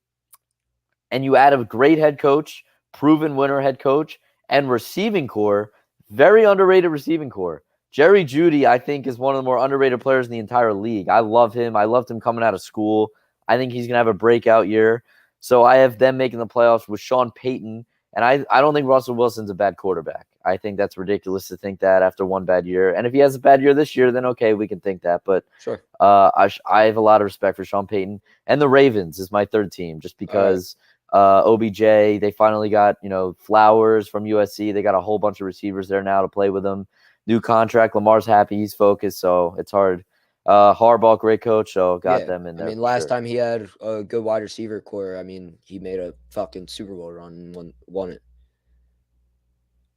S4: And you add a great head coach, proven winner head coach, and receiving core, very underrated receiving core. Jerry Jeudy, I think, is one of the more underrated players in the entire league. I love him. I loved him coming out of school. I think he's going to have a breakout year. So I have them making the playoffs with Sean Payton. And I don't think Russell Wilson's a bad quarterback. I think that's ridiculous to think that after one bad year. And if he has a bad year this year, then okay, we can think that. But
S1: Sure.
S4: I have a lot of respect for Sean Payton. And the Ravens is my third team just because OBJ, they finally got, Flowers from USC. They got a whole bunch of receivers there now to play with them. New contract. Lamar's happy. He's focused. So it's hard. Harbaugh, great coach, so got them in there.
S1: I mean, last time he had a good wide receiver core, I mean, he made a fucking Super Bowl run and won it.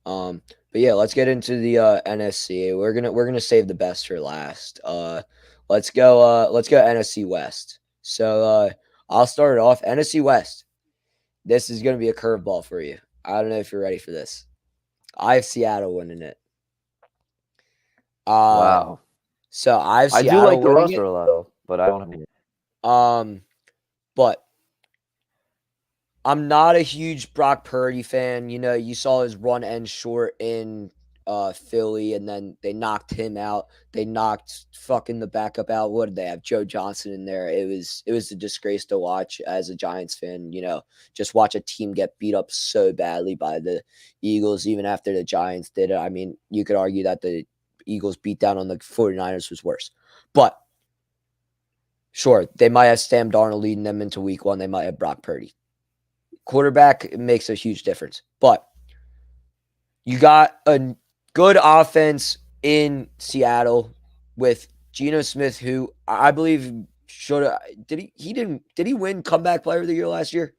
S1: But yeah, let's get into the NFC. We're gonna save the best for last. Let's go NFC West. So I'll start it off. NFC West. This is gonna be a curveball for you. I don't know if you're ready for this. I have Seattle winning it.
S4: Wow.
S1: So I
S4: do like the roster a lot, though, but I don't have it.
S1: But I'm not a huge Brock Purdy fan. You saw his run end short in Philly, and then they knocked him out. They knocked fucking the backup out. What did they have? Joe Johnson in there. It was a disgrace to watch as a Giants fan. Just watch a team get beat up so badly by the Eagles, even after the Giants did it. I mean, you could argue that the Eagles beat down on the 49ers was worse. But sure, they might have Sam Darnold leading them into week 1. They might have Brock Purdy. Quarterback makes a huge difference. But you got a good offense in Seattle with Geno Smith, who I believe should have did he win comeback player of the year last year?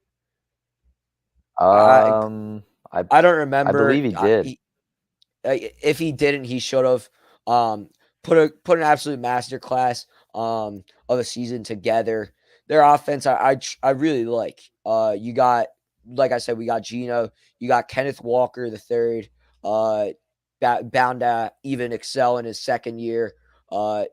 S1: I
S4: I
S1: I don't
S4: I
S1: remember.
S4: believe he did.
S1: If he didn't, he should have put an absolute masterclass of a season together. Their offense, I really like. You got, like I said, we got Gino. You got Kenneth Walker the third. Uh, bound to even excel in his second year.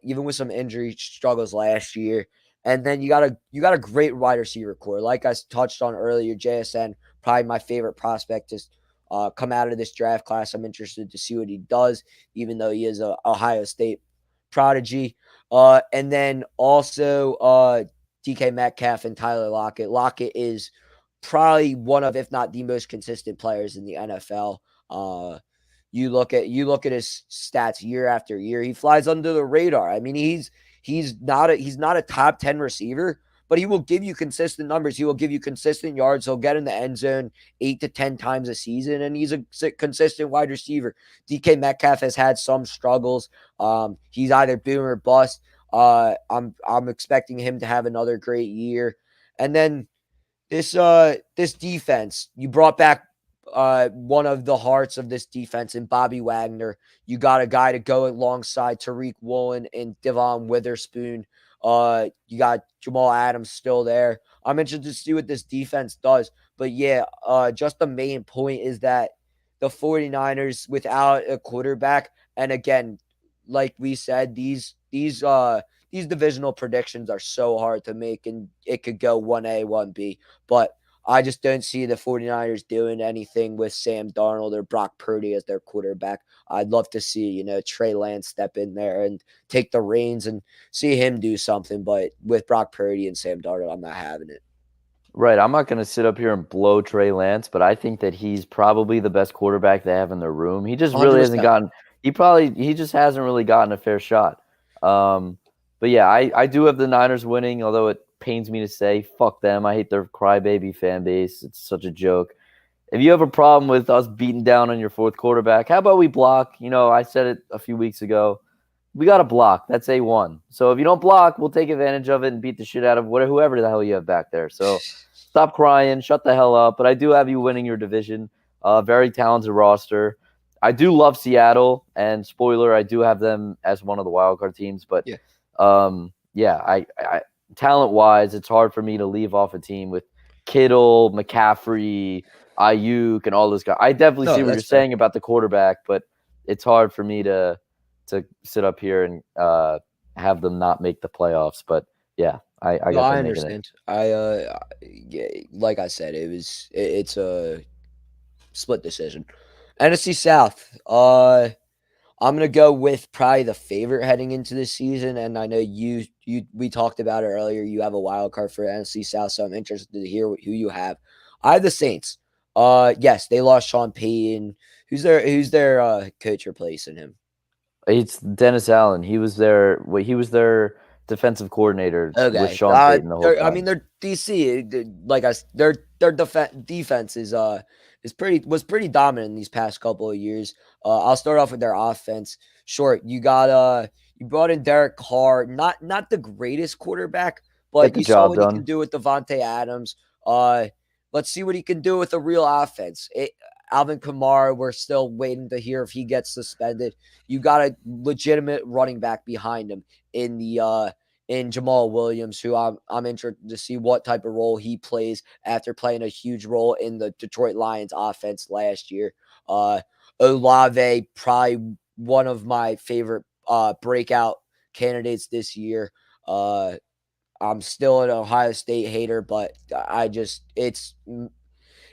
S1: Even with some injury struggles last year. And then you got a great wide receiver core. Like I touched on earlier, JSN, probably my favorite prospect to come out of this draft class. I'm interested to see what he does, even though he is a Ohio State prodigy. And then also DK Metcalf and Tyler Lockett. Lockett is probably one of, if not the most consistent players in the NFL. You look at his stats year after year. He flies under the radar. I mean, he's not a top 10 receiver, but he will give you consistent numbers. He will give you consistent yards. He'll get in the end zone 8 to 10 times a season, and he's a consistent wide receiver. DK Metcalf has had some struggles. He's either boom or bust. I'm expecting him to have another great year. And then this defense, you brought back one of the hearts of this defense in Bobby Wagner. You got a guy to go alongside Tariq Woolen and Devon Witherspoon. You got Jamal Adams still there. I'm interested to see what this defense does. But yeah, just the main point is that the 49ers without a quarterback, and again, like we said, these divisional predictions are so hard to make, and it could go 1A, 1B. But I just don't see the 49ers doing anything with Sam Darnold or Brock Purdy as their quarterback. I'd love to see, Trey Lance step in there and take the reins and see him do something. But with Brock Purdy and Sam Darnold, I'm not having it.
S4: Right. I'm not going to sit up here and blow Trey Lance, but I think that he's probably the best quarterback they have in the room. He just really hasn't
S1: 100%.
S4: gotten. He just hasn't really gotten a fair shot. But yeah, I do have the Niners winning, although it pains me to say, fuck them. I hate their crybaby fan base. It's such a joke. If you have a problem with us beating down on your fourth quarterback, how about we block? I said it a few weeks ago. We got to block. That's A1. So if you don't block, we'll take advantage of it and beat the shit out of whoever the hell you have back there. So stop crying. Shut the hell up. But I do have you winning your division. Very talented roster. I do love Seattle. And spoiler, I do have them as one of the wildcard teams. But
S1: Yeah.
S4: I talent-wise, it's hard for me to leave off a team with Kittle, McCaffrey, Ayuk, and all those guys. I definitely
S1: No,
S4: see what you're
S1: that's fair.
S4: saying about the quarterback, but it's hard for me to sit up here and have them not make the playoffs. But yeah, I
S1: No,
S4: got
S1: I
S4: them making it.
S1: understand. Yeah, like I said, it's a split decision. NFC South. I'm gonna go with probably the favorite heading into this season, and I know we talked about it earlier. You have a wild card for NFC South, so I'm interested to hear who you have. I have the Saints. Yes, they lost Sean Payton. Who's their coach replacing him?
S4: It's Dennis Allen. He was their defensive coordinator with
S1: Okay.
S4: Sean Payton the whole
S1: I mean,
S4: time.
S1: their DC, like their defense was pretty dominant in these past couple of years. I'll start off with their offense. Sure, you brought in Derek Carr, not the greatest quarterback,
S4: Get
S1: but
S4: the
S1: you saw
S4: job
S1: what he can
S4: done.
S1: do with Devontae Adams. Let's see what he can do with a real offense. Alvin Kamara, we're still waiting to hear if he gets suspended. You got a legitimate running back behind him in Jamal Williams, who I'm interested to see what type of role he plays after playing a huge role in the Detroit Lions offense last year. Olave, probably one of my favorite breakout candidates this year. I'm still an Ohio State hater, but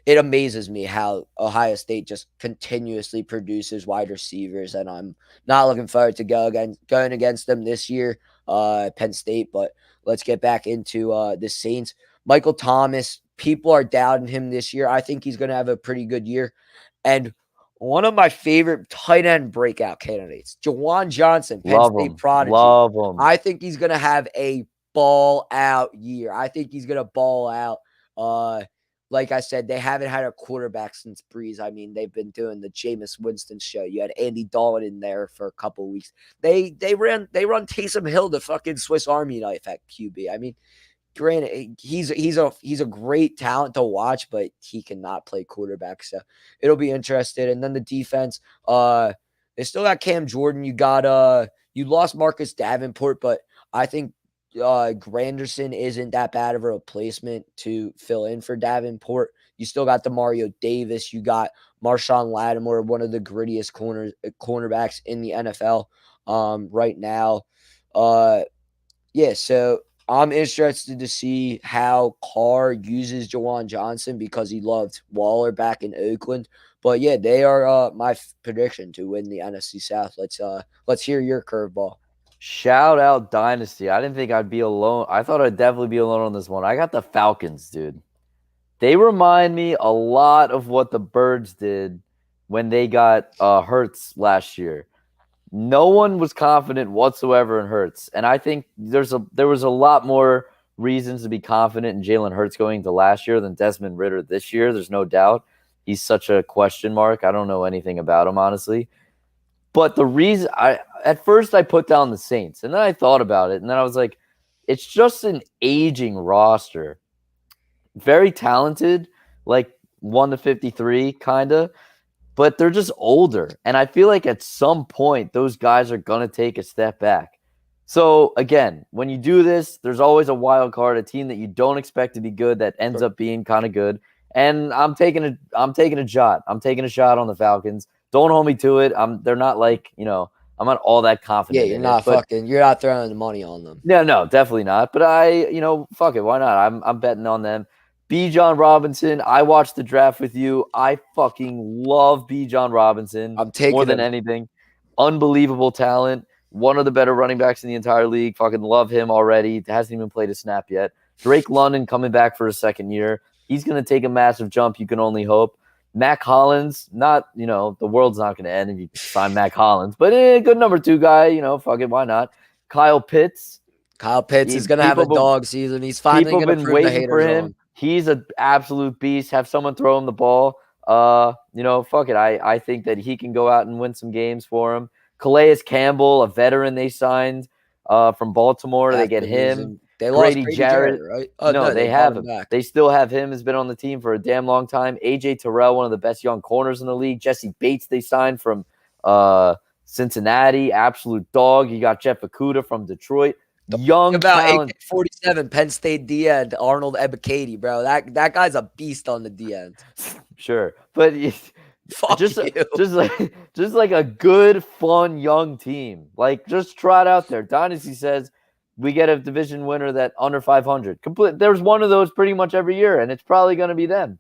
S1: it amazes me how Ohio State just continuously produces wide receivers, and I'm not looking forward to going against them this year, Penn State. But let's get back into the Saints. Michael Thomas, people are doubting him this year. I think he's going to have a pretty good year. And one of my favorite tight end breakout candidates, Jawan Johnson, Penn
S4: Love
S1: State
S4: him.
S1: prodigy.
S4: Love him.
S1: I think he's going to have a ball out year. I think he's going to ball out. Like I said, they haven't had a quarterback since Breeze. I mean, they've been doing the Jameis Winston show. You had Andy Dalton in there for a couple of weeks. They run Taysom Hill, the fucking Swiss Army knife at QB. I mean, granted, he's a great talent to watch, but he cannot play quarterback. So it'll be interesting. And then the defense, they still got Cam Jordan. You lost Marcus Davenport, but I think Granderson isn't that bad of a replacement to fill in for Davenport. You still got Demario Davis. You got Marshawn Lattimore, one of the grittiest cornerbacks in the NFL right now. Yeah, so I'm interested to see how Carr uses Jawan Johnson because he loved Waller back in Oakland. But yeah, they are my prediction to win the NFC South. Let's hear your curveball.
S4: Shout out Dynasty. I didn't think I'd be alone. I thought I'd definitely be alone on this one. I got the Falcons, dude. They remind me a lot of what the Birds did when they got Hurts last year. No one was confident whatsoever in Hurts, and I think there was a lot more reasons to be confident in Jalen Hurts going into last year than Desmond Ridder this year. There's no doubt. He's such a question mark. I don't know anything about him, honestly. But the reason at first I put down the Saints, and then I thought about it, and then I was like, it's just an aging roster. Very talented, like 1 to 53, kind of, but they're just older. And I feel like at some point, those guys are going to take a step back. So again, when you do this, there's always a wild card, a team that you don't expect to be good that ends up being kind of good. And I'm taking a shot. I'm taking a shot on the Falcons. Don't hold me to it. They're not like, I'm not all that confident.
S1: Yeah, you're not throwing the money on them.
S4: No, definitely not. But fuck it. Why not? I'm betting on them. Bijan Robinson, I watched the draft with you. I fucking love Bijan Robinson.
S1: I'm taking
S4: more than anything. Unbelievable talent. One of the better running backs in the entire league. Fucking love him already. Hasn't even played a snap yet. Drake London coming back for a second year. He's going to take a massive jump. You can only hope. Mac Hollins, the world's not going to end if you sign Mac Hollins, but good number 2 guy. Fuck it, why not? Kyle Pitts.
S1: Is going to have a dog season. He's finally going to prove the haters wrong.
S4: He's an absolute beast. Have someone throw him the ball. Fuck it. I think that he can go out and win some games for him. Calais Campbell, a veteran they signed from Baltimore. They get him.
S1: They lost Grady Jarrett, right?
S4: Oh, no, they have him. They still have him. Has been on the team for a damn long time. AJ Terrell, one of the best young corners in the league. Jesse Bates they signed from Cincinnati. Absolute dog. You got Jeff Okudah from Detroit. Young talent.
S1: 47 Penn State D end Arnold Ebiketie, bro. That guy's a beast on the D end.
S4: Sure, but just like a good, fun young team. Like just trot out there. Dynasty says we get a division winner that under 500. There's one of those pretty much every year, and it's probably going to be them.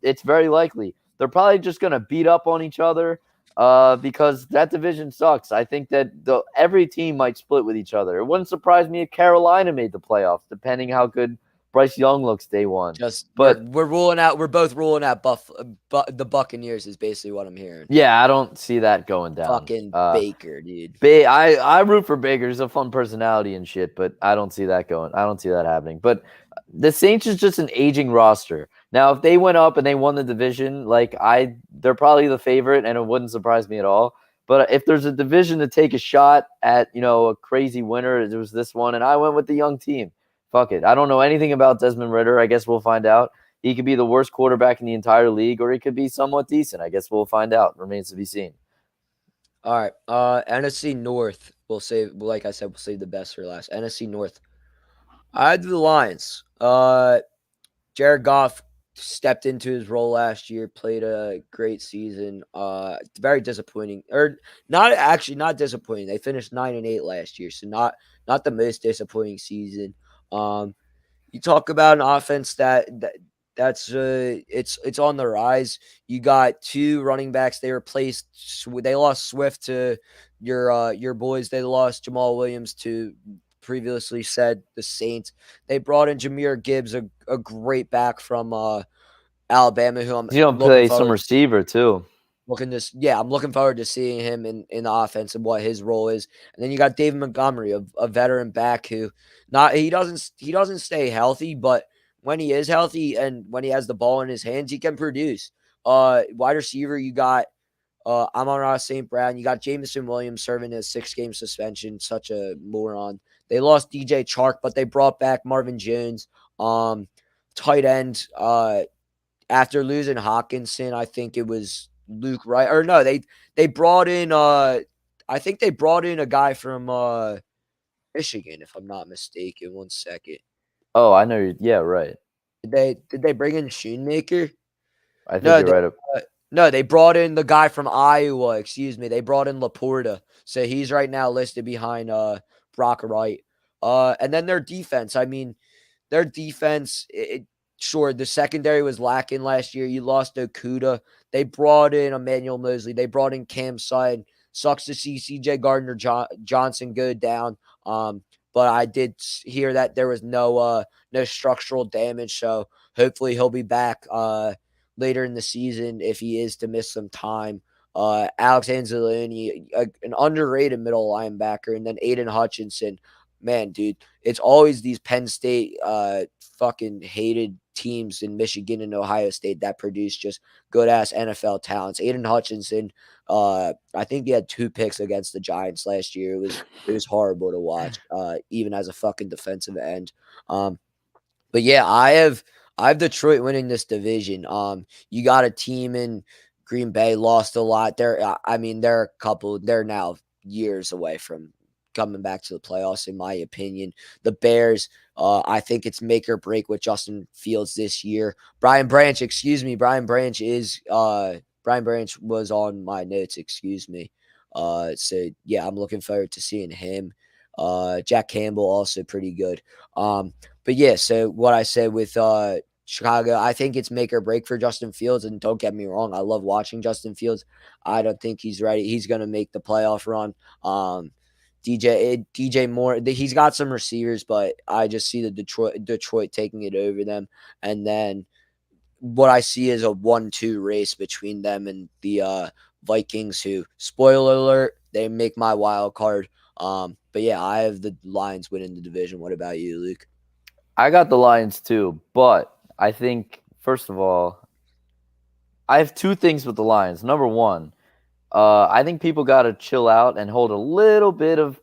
S4: It's very likely they're probably just going to beat up on each other. Because that division sucks. I think that every team might split with each other. It wouldn't surprise me if Carolina made the playoffs, depending how good Bryce Young looks day one.
S1: We're both ruling out the Buccaneers is basically what I'm hearing.
S4: Yeah, I don't see that going down.
S1: Fucking Baker, dude.
S4: I root for Baker. He's a fun personality and shit, but I don't see that going. I don't see that happening. But the Saints is just an aging roster. Now, if they went up and they won the division, they're probably the favorite, and it wouldn't surprise me at all. But if there's a division to take a shot at, a crazy winner, it was this one, and I went with the young team. Fuck it. I don't know anything about Desmond Ridder. I guess we'll find out. He could be the worst quarterback in the entire league, or he could be somewhat decent. I guess we'll find out. Remains to be seen.
S1: All right. NFC North. We'll save the best for last. NFC North. I had the Lions. Jared Goff stepped into his role last year, played a great season. Very disappointing, or not disappointing. They finished 9-8 last year, so not the most disappointing season. You talk about an offense that's it's on the rise. You got 2 running backs. They lost Swift to your boys. They lost Jamal Williams to previously said the Saints. They brought in Jahmyr Gibbs, a great back from Alabama, who I'm
S4: play some receiver too.
S1: I'm looking forward to seeing him in the offense and what his role is. And then you got David Montgomery, a veteran back who he doesn't stay healthy, but when he is healthy and when he has the ball in his hands, he can produce. Wide receiver, you got Amon-Ra St. Brown. You got Jameson Williams serving a 6-game suspension. Such a moron. They lost DJ Chark, but they brought back Marvin Jones. Tight end. After losing Hawkinson, I think it was Luke Wright. Or no, they brought in I think they brought in a guy from Michigan, if I'm not mistaken. 1 second.
S4: Oh, I know. Yeah, right.
S1: Did they bring in Shoemaker?
S4: I think
S1: No,
S4: you're right.
S1: no, they brought in the guy from Iowa. Excuse me. They brought in Laporta, so he's right now listed behind Brock Wright. And then their defense. I mean, their defense. Sure, the secondary was lacking last year. You lost Okuda. They brought in Emmanuel Mosley. They brought in Cam Sutton. Sucks to see C.J. Johnson go down. But I did hear that there was no structural damage, so hopefully he'll be back later in the season if he is to miss some time. Alex Anzalone, an underrated middle linebacker, and then Aiden Hutchinson. Man, dude, it's always these Penn State fucking hated teams in Michigan and Ohio State that produce just good ass NFL talents. Aiden Hutchinson, I think he had 2 picks against the Giants last year. It was horrible to watch, even as a fucking defensive end. But yeah, I have Detroit winning this division. You got a team in Green Bay lost a lot. I mean, they're now years away from coming back to the playoffs, in my opinion. The Bears, I think it's make or break with Justin Fields this year. Brian Branch was on my notes, excuse me. So yeah, I'm looking forward to seeing him. Jack Campbell also pretty good. But yeah, so what I said with Chicago, I think it's make or break for Justin Fields. And don't get me wrong, I love watching Justin Fields. I don't think he's ready. He's going to make the playoff run. DJ Moore, he's got some receivers, but I just see the Detroit taking it over them. And then what I see is a 1-2 race between them and the Vikings, who, spoiler alert, they make my wild card. But yeah, I have the Lions winning the division. What about you, Luke?
S4: I got the Lions too, but I think, first of all, I have 2 things with the Lions. Number one, I think people got to chill out and hold a little bit of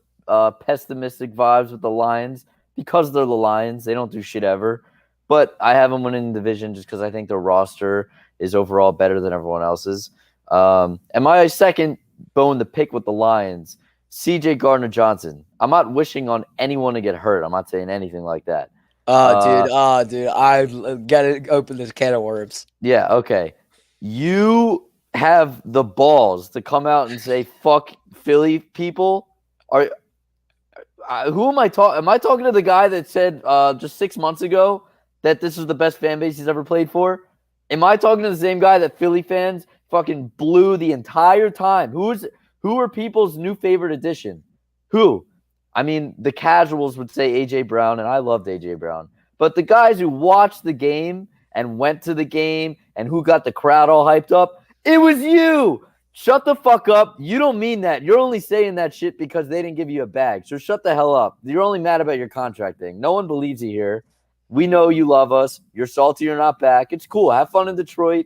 S4: pessimistic vibes with the Lions because they're the Lions. They don't do shit ever. But I have them winning the division just because I think their roster is overall better than everyone else's. And my second bone to pick with the Lions, C.J. Gardner-Johnson. I'm not wishing on anyone to get hurt. I'm not saying anything like that.
S1: Dude, I gotta open this can of worms.
S4: Yeah, okay. You have the balls to come out and say "fuck Philly people." Who am I talking? Am I talking to the guy that said just 6 months ago that this is the best fan base he's ever played for? Am I talking to the same guy that Philly fans fucking blew the entire time? Who are people's new favorite addition? Who? I mean, the casuals would say A.J. Brown, and I loved A.J. Brown. But the guys who watched the game and went to the game and who got the crowd all hyped up, it was you. Shut the fuck up. You don't mean that. You're only saying that shit because they didn't give you a bag. So shut the hell up. You're only mad about your contract thing. No one believes you here. We know you love us. You're salty you're not back. It's cool. Have fun in Detroit.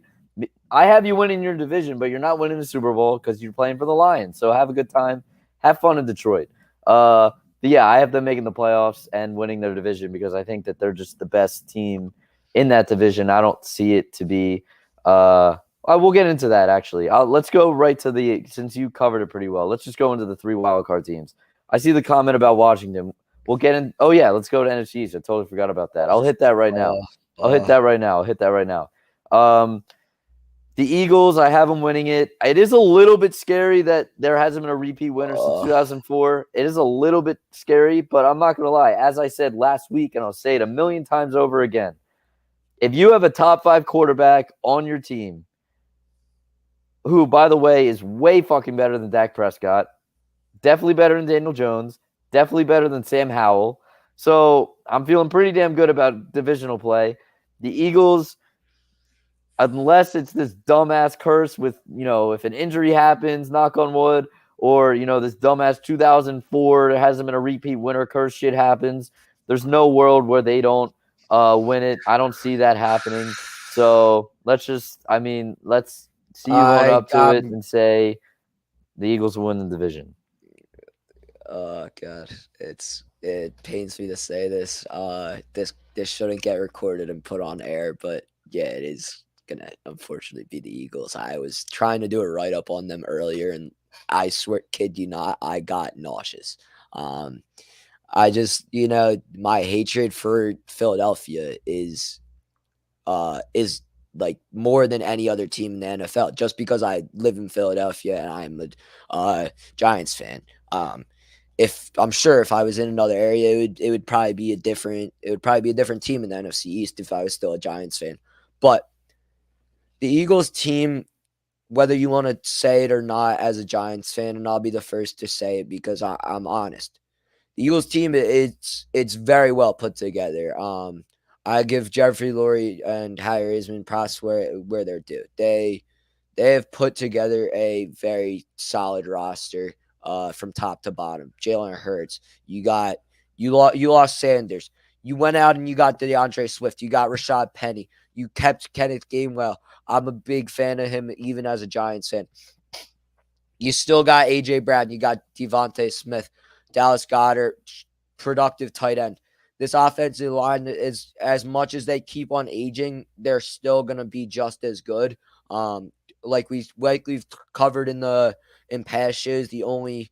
S4: I have you winning your division, but you're not winning the Super Bowl because you're playing for the Lions. So have a good time. Have fun in Detroit. But yeah, I have them making the playoffs and winning their division because I think that they're just the best team in that division. I don't see it to be we'll get into that, actually. Let's go right to since you covered it pretty well, let's just go into the 3 wildcard teams. I see the comment about Washington. We'll get in. Oh, yeah, let's go to NFC East. I totally forgot about that. I'll hit that right now. I'll hit that right now. The Eagles, I have them winning it. It is a little bit scary that there hasn't been a repeat winner since 2004. It is a little bit scary, but I'm not going to lie. As I said last week, and I'll say it a million times over again, if you have a top 5 quarterback on your team, who, by the way, is way fucking better than Dak Prescott, definitely better than Daniel Jones, definitely better than Sam Howell. So I'm feeling pretty damn good about divisional play. The Eagles, unless it's this dumbass curse with, if an injury happens, knock on wood, or, this dumbass 2004, there hasn't been a repeat winner curse shit happens, there's no world where they don't win it. I don't see that happening. So let's see you going
S1: I
S4: up to it and say the Eagles will win the division.
S1: God, it pains me to say this. This shouldn't get recorded and put on air, but yeah, it is gonna unfortunately be the Eagles. I was trying to do a write up on them earlier, and I swear, kid you not, I got nauseous. I just, my hatred for Philadelphia is like more than any other team in the NFL. Just because I live in Philadelphia and I'm a Giants fan. If I'm sure if I was in another area, it would probably be a different team in the NFC East if I was still a Giants fan. But the Eagles team, whether you want to say it or not, as a Giants fan, and I'll be the first to say it because I'm honest. The Eagles team, it's very well put together. I give Jeffrey Lurie and Harry Isman props where they're due. They have put together a very solid roster from top to bottom. Jalen Hurts, you lost Sanders. You went out and you got DeAndre Swift. You got Rashad Penny. You kept Kenneth Gainwell. I'm a big fan of him, even as a Giants fan. You still got A.J. Brown. You got Devontae Smith, Dallas Goedert, productive tight end. This offensive line is, as much as they keep on aging, they're still going to be just as good. Like we've covered in past shows, the only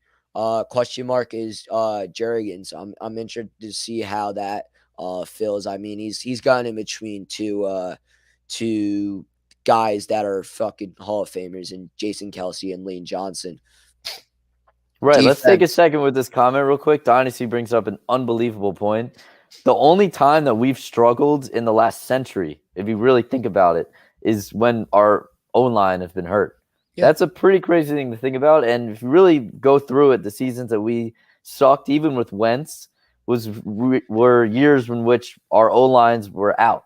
S1: question mark is Jurgens. I'm interested to see how that feels. I mean, he's gotten in between two guys that are fucking Hall of Famers and Jason Kelsey and Lane Johnson.
S4: Right.
S1: Defense.
S4: Let's take a second with this comment real quick. Dynasty brings up an unbelievable point. The only time that we've struggled in the last century, if you really think about it, is when our O-line has been hurt. Yeah. That's a pretty crazy thing to think about. And if you really go through it, the seasons that we sucked, even with Wentz, were years in which our O-lines were out.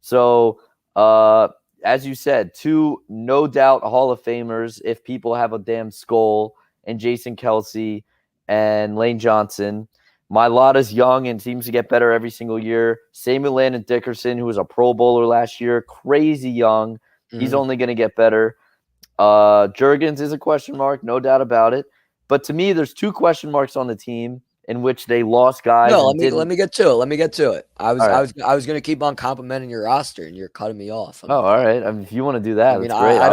S4: So, as you said, two no doubt Hall of Famers, if people have a damn skull, and Jason Kelsey and Lane Johnson. Mailata's young and seems to get better every single year. Same with Landon Dickerson, who was a Pro Bowler last year. Crazy young. Mm-hmm. He's only going to get better. Jurgens is a question mark, no doubt about it. But to me, there's two question marks on the team in which they lost guys.
S1: No, let me get to it. I was going to keep on complimenting your roster, and you're cutting me off.
S4: All right. I mean, if you want to do that, that's great.
S1: I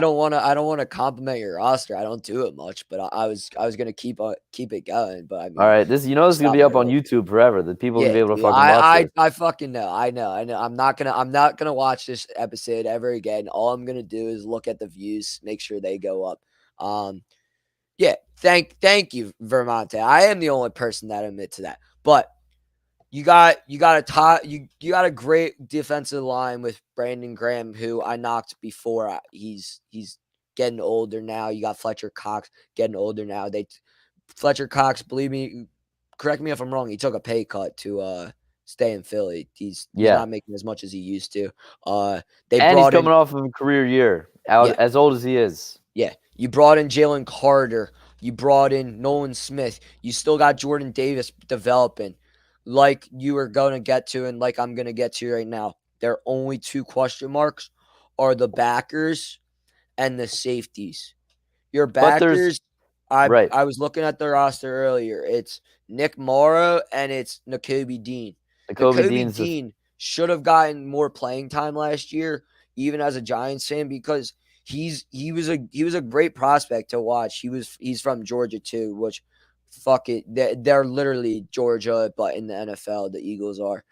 S1: don't want to compliment your roster. I don't do it much, but I was going to keep it going. But I mean,
S4: all right, this is gonna be up on YouTube forever. The people will be able to fucking watch it.
S1: I fucking know. I know. I'm not gonna watch this episode ever again. All I'm gonna do is look at the views, make sure they go up. Yeah, thank you, Vermonte. I am the only person that admit to that. But you got a great defensive line with Brandon Graham, who I knocked before. He's getting older now. You got Fletcher Cox getting older now. Fletcher Cox, believe me, correct me if I'm wrong, he took a pay cut to stay in Philly. He's not making as much as he used to.
S4: He's coming off of a career year, as old as he is.
S1: Yeah. You brought in Jalen Carter. You brought in Nolan Smith. You still got Jordan Davis developing. Like you were going to get to and like I'm going to get to right now. Their only two question marks are the backers and the safeties. Your backers, I was looking at the roster earlier. It's Nick Morrow and it's Nakobe Dean. Nakobe Dean should have gotten more playing time last year, even as a Giants fan, because he was a great prospect to watch. He's from Georgia too, which fuck it, they're literally Georgia, but in the NFL, the Eagles are.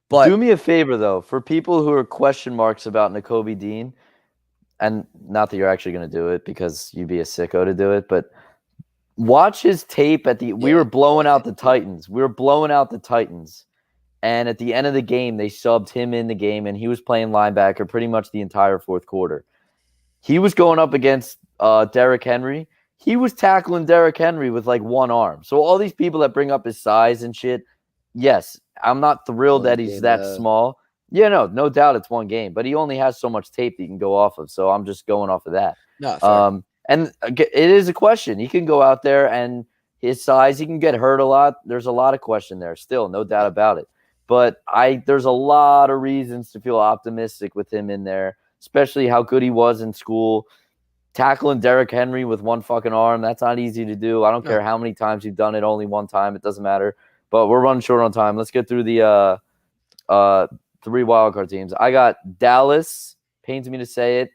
S1: But
S4: do me a favor though, for people who are question marks about Nakobe Dean, and not that you're actually going to do it because you'd be a sicko to do it, but watch his tape we were blowing out the Titans. And at the end of the game, they subbed him in the game, and he was playing linebacker pretty much the entire fourth quarter. He was going up against Derrick Henry. He was tackling Derrick Henry with like one arm. So all these people that bring up his size and shit, yes, I'm not thrilled that he's that small. Yeah, no doubt it's one game, but he only has so much tape that you can go off of. So I'm just going off of that.
S1: No,
S4: and it is a question. He can go out there and his size, he can get hurt a lot. There's a lot of question there still, no doubt about it. But there's a lot of reasons to feel optimistic with him in there. especially how good he was in school. Tackling Derrick Henry with one fucking arm, that's not easy to do. I don't care how many times you've done it, only one time. It doesn't matter. But we're running short on time. Let's get through the 3 wildcard teams. I got Dallas. Pains me to say it.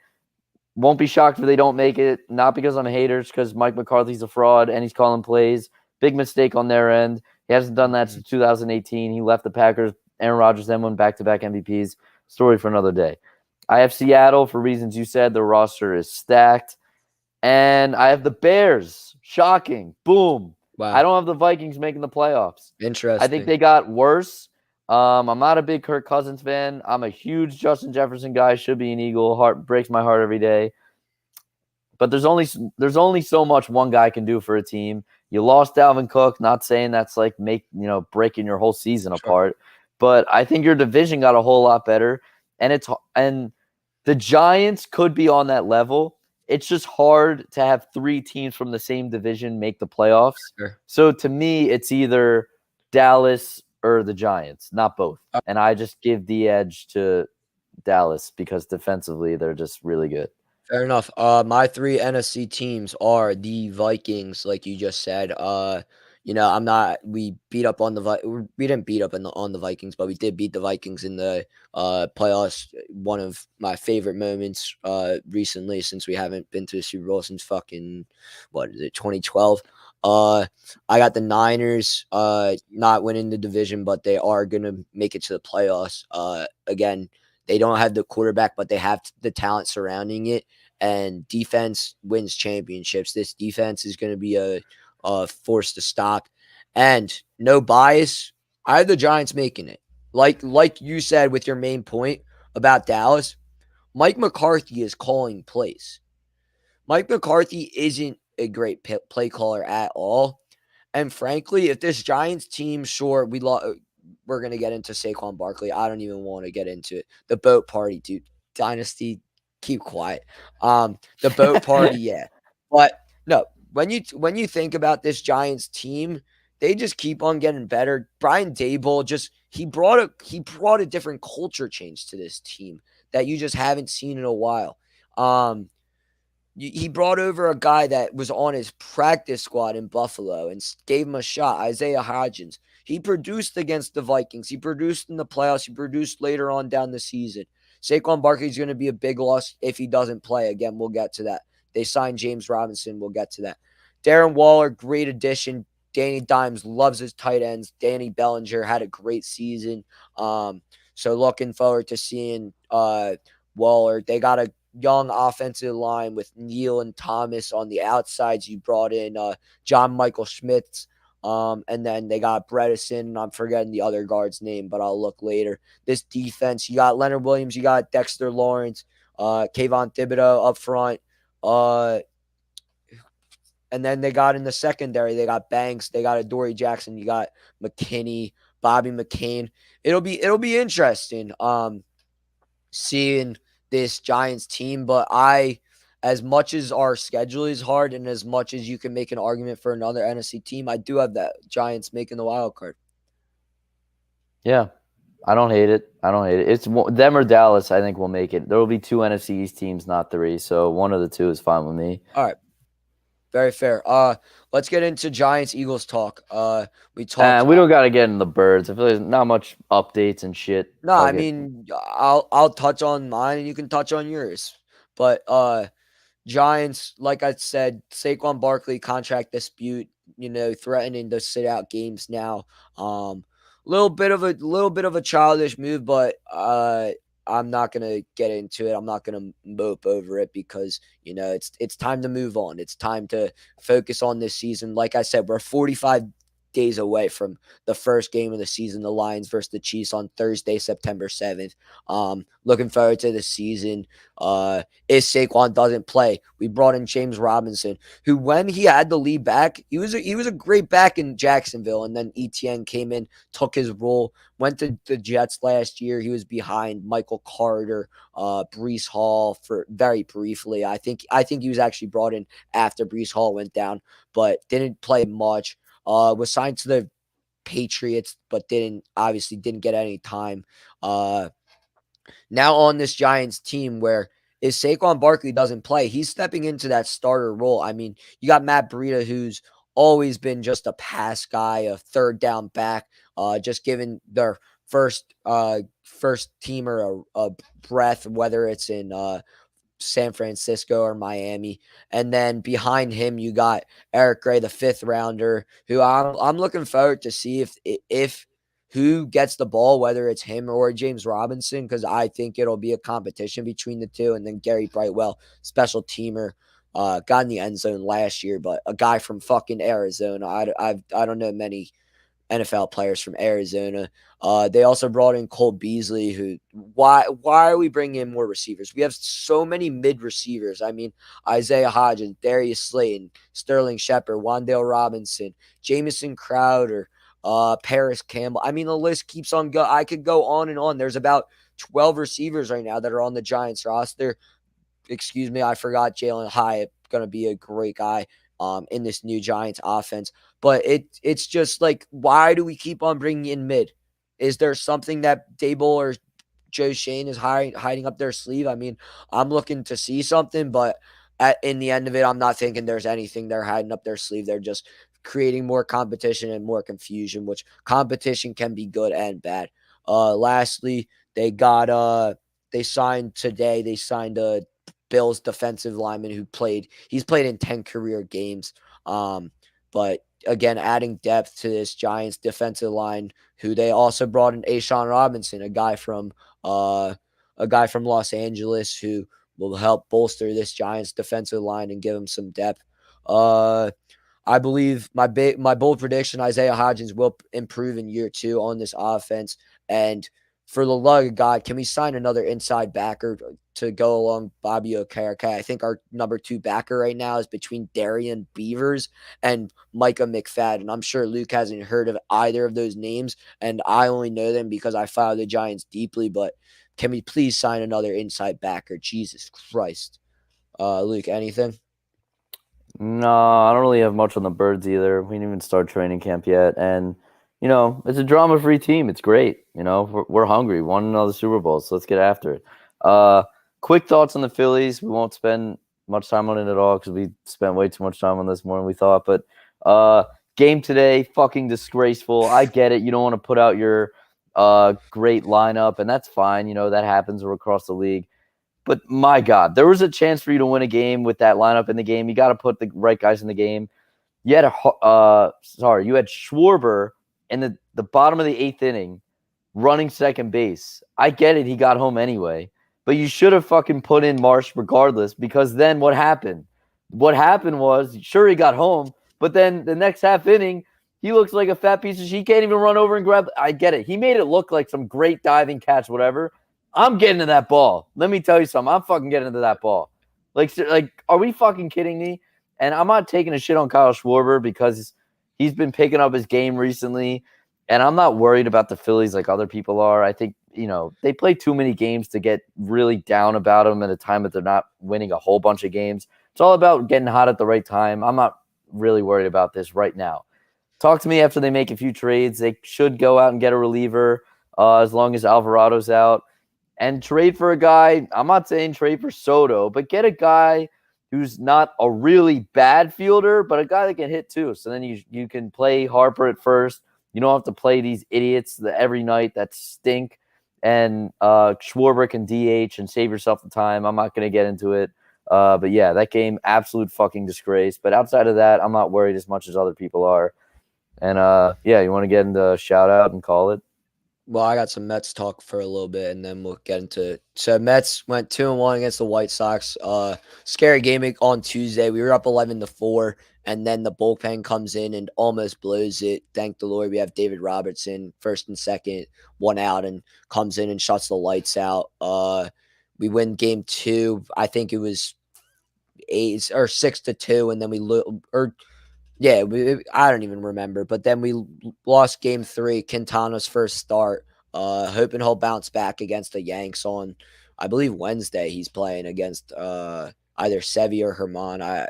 S4: Won't be shocked if they don't make it. Not because I'm haters, because Mike McCarthy's a fraud and he's calling plays. Big mistake on their end. He hasn't done that since 2018. He left the Packers. Aaron Rodgers then won back-to-back MVPs. Story for another day. I have Seattle for reasons you said. The roster is stacked. And I have the Bears. Shocking. Boom.
S1: Wow.
S4: I don't have the Vikings making the playoffs.
S1: Interesting.
S4: I think they got worse. I'm not a big Kirk Cousins fan. I'm a huge Justin Jefferson guy. Should be an Eagle. Heart breaks my heart every day. But there's only so much one guy can do for a team. You lost Dalvin Cook. Not saying that's like breaking your whole season apart. But I think your division got a whole lot better. And the Giants could be on that level. It's just hard to have 3 teams from the same division make the playoffs.
S1: Sure.
S4: So to me, it's either Dallas or the Giants, not both. And I just give the edge to Dallas because defensively they're just really good.
S1: Fair enough. My 3 NFC teams are the Vikings, like you just said. We beat up on we didn't beat up on the Vikings, but we did beat the Vikings in the playoffs. One of my favorite moments recently, since we haven't been to the Super Bowl since fucking 2012. I got the Niners not winning the division, but they are gonna make it to the playoffs. Again, they don't have the quarterback, but they have the talent surrounding it. And defense wins championships. This defense is going to be a force to stop. And no bias, I have the Giants making it. Like you said with your main point about Dallas, Mike McCarthy is calling plays. Mike McCarthy isn't a great play caller at all. And frankly, if this Giants team, sure, we're going to get into Saquon Barkley. I don't even want to get into it. The boat party, dude. Dynasty, keep quiet. The boat party, yeah. But no, when you think about this Giants team, they just keep on getting better. Brian Daboll he brought a different culture change to this team that you just haven't seen in a while. He brought over a guy that was on his practice squad in Buffalo and gave him a shot, Isaiah Hodgins. He produced against the Vikings. He produced in the playoffs. He produced later on down the season. Saquon Barkley is going to be a big loss if he doesn't play. Again, we'll get to that. They signed James Robinson. We'll get to that. Darren Waller, great addition. Danny Dimes loves his tight ends. Danny Bellinger had a great season. So looking forward to seeing Waller. They got a young offensive line with Neal and Thomas on the outsides. You brought in John Michael Schmitz. And then they got Bredesen, and I'm forgetting the other guard's name, but I'll look later. This defense, you got Leonard Williams, you got Dexter Lawrence, Kayvon Thibodeau up front. And then they got in the secondary, they got Banks, they got Adoree Jackson, you got McKinney, Bobby McCain. It'll be interesting seeing this Giants team, but as much as our schedule is hard and as much as you can make an argument for another NFC team, I do have that Giants making the wild card.
S4: Yeah, I don't hate it. It's them or Dallas, I think, will make it. There will be 2 NFC East teams, not 3. So one of the 2 is fine with me.
S1: All right. Very fair. Let's get into Giants-Eagles talk. We
S4: don't got to get in the birds. I feel like there's not much updates and shit.
S1: No, I mean, I'll touch on mine and you can touch on yours. But Giants, like I said, Saquon Barkley contract dispute, threatening to sit out games now. Little bit of a childish move, but I'm not gonna get into it. I'm not gonna mope over it because it's time to move on. It's time to focus on this season. Like I said, we're 45 days away from the first game of the season, the Lions versus the Chiefs on Thursday, September 7th. Looking forward to the season. If Saquon doesn't play, we brought in James Robinson, who when he had the lead back, he was a great back in Jacksonville, and then ETN came in, took his role, went to the Jets last year. He was behind Michael Carter, Breece Hall for very briefly. I think he was actually brought in after Breece Hall went down, but didn't play much. Was signed to the Patriots, but didn't get any time. now on this Giants team where if Saquon Barkley doesn't play, he's stepping into that starter role. I mean, you got Matt Breida, who's always been just a pass guy, a third down back, just giving their first teamer a breath, whether it's in San Francisco or Miami. And then behind him, you got Eric Gray, the fifth rounder, who I'm looking forward to see if who gets the ball, whether it's him or James Robinson, because I think it'll be a competition between the two. And then Gary Brightwell, special teamer, got in the end zone last year, but a guy from fucking Arizona. I don't know many NFL players from Arizona. They also brought in Cole Beasley. Who why are we bringing in more receivers? We have so many mid receivers. I mean, Isaiah Hodgins, Darius Slayton, Sterling Shepard, Wan'Dale Robinson, Jamison Crowder, Paris Campbell. I mean, the list keeps on go. I could go on and on. There's about 12 receivers right now that are on the Giants roster. Excuse me, I forgot Jalen Hyatt, going to be a great guy in this new Giants offense. But it's just like, why do we keep on bringing in mid? Is there something that Dable or Joe Shane is hiding up their sleeve? I mean, I'm looking to see something, but in the end of it, I'm not thinking there's anything they're hiding up their sleeve. They're just creating more competition and more confusion, which competition can be good and bad. Lastly, they signed today. They signed a Bills defensive lineman he's played in 10 career games. But again, adding depth to this Giants defensive line, who they also brought in Ashawn Robinson, a guy from Los Angeles, who will help bolster this Giants defensive line and give them some depth. I believe my bold prediction: Isaiah Hodgins will improve in year 2 on this offense. And for the love of God, can we sign another inside backer to go along Bobby Okereke? I think our number 2 backer right now is between Darian Beavers and Micah McFadden. I'm sure Luke hasn't heard of either of those names, and I only know them because I follow the Giants deeply. But can we please sign another inside backer? Jesus Christ. Luke, anything?
S4: No, I don't really have much on the Birds either. We didn't even start training camp yet, and it's a drama-free team. It's great. We're hungry. Want another Super Bowl, so let's get after it. Quick thoughts on the Phillies. We won't spend much time on it at all because we spent way too much time on this more than we thought. But game today, fucking disgraceful. I get it. You don't want to put out your great lineup, and that's fine. That happens across the league. But my God, there was a chance for you to win a game with that lineup in the game. You got to put the right guys in the game. You had you had Schwarber in the bottom of the 8th inning running second base. I get it. He got home anyway. But you should have fucking put in Marsh regardless, because then what happened? What happened was, sure, he got home, but then the next half inning, he looks like a fat piece of shit. He can't even run over and grab. I get it. He made it look like some great diving catch, whatever. I'm getting to that ball. Let me tell you something. I'm fucking getting into that ball. Like, are we fucking kidding me? And I'm not taking a shit on Kyle Schwarber because he's been picking up his game recently. And I'm not worried about the Phillies like other people are. I think, they play too many games to get really down about them at a time that they're not winning a whole bunch of games. It's all about getting hot at the right time. I'm not really worried about this right now. Talk to me after they make a few trades. They should go out and get a reliever as long as Alvarado's out. And trade for a guy, I'm not saying trade for Soto, but get a guy who's not a really bad fielder, but a guy that can hit too. So then you can play Harper at first. You don't have to play these idiots every night that stink. And Schwarber can DH and save yourself the time. I'm not going to get into it. But yeah, that game, absolute fucking disgrace. But outside of that, I'm not worried as much as other people are. And yeah, you want to get into shout out and call it?
S1: Well, I got some Mets talk for a little bit, and then we'll get into it. So Mets went 2-1 against the White Sox. Scary game on Tuesday. We were up 11-4, and then the bullpen comes in and almost blows it. Thank the Lord we have David Robertson, first and second, 1 out, and comes in and shuts the lights out. We win game 2. I think it was 6-2, and then I don't even remember. But then we lost game 3, Quintana's first start. Hoping he'll bounce back against the Yanks on, I believe, Wednesday. He's playing against either Sevy or Herman.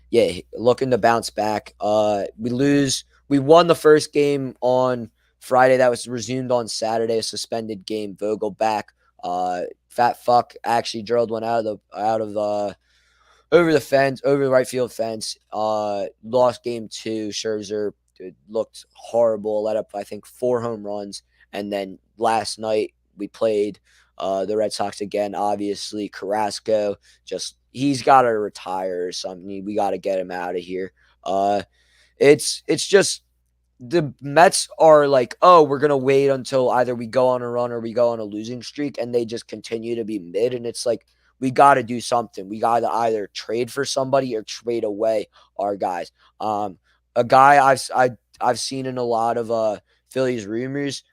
S1: Yeah, looking to bounce back. We won the first game on Friday that was resumed on Saturday, a suspended game. Vogel back. Fat fuck actually drilled one out of over the fence, over the right field fence. Lost game 2. Scherzer looked horrible. Let up, I think, 4 home runs. And then last night we played the Red Sox again. Obviously, Carrasco he's got to retire or something. We got to get him out of here. It's just the Mets are like, oh, we're going to wait until either we go on a run or we go on a losing streak, and they just continue to be mid. And it's like, we got to do something. We got to either trade for somebody or trade away our guys. A guy I've seen in a lot of Phillies rumors,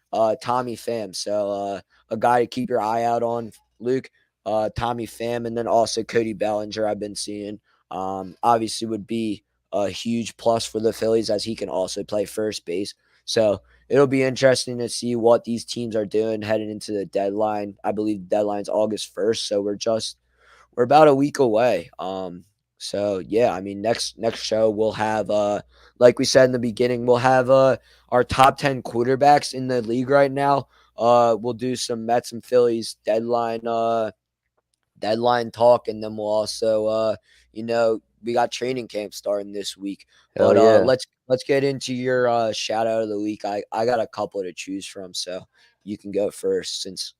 S1: Tommy Pham. So a guy to keep your eye out on, Luke. Tommy Pham, and then also Cody Bellinger I've been seeing. Obviously would be a huge plus for the Phillies as he can also play first base. So it'll be interesting to see what these teams are doing heading into the deadline. I believe the deadline's August 1st, so we're about a week away. So yeah, I mean next show we'll have like we said in the beginning, we'll have our top 10 quarterbacks in the league right now. We'll do some Mets and Phillies deadline talk, and then we'll also we got training camp starting this week.
S4: Hell
S1: But
S4: yeah.
S1: let's get into your shout out of the week. I got a couple to choose from, so you can go first since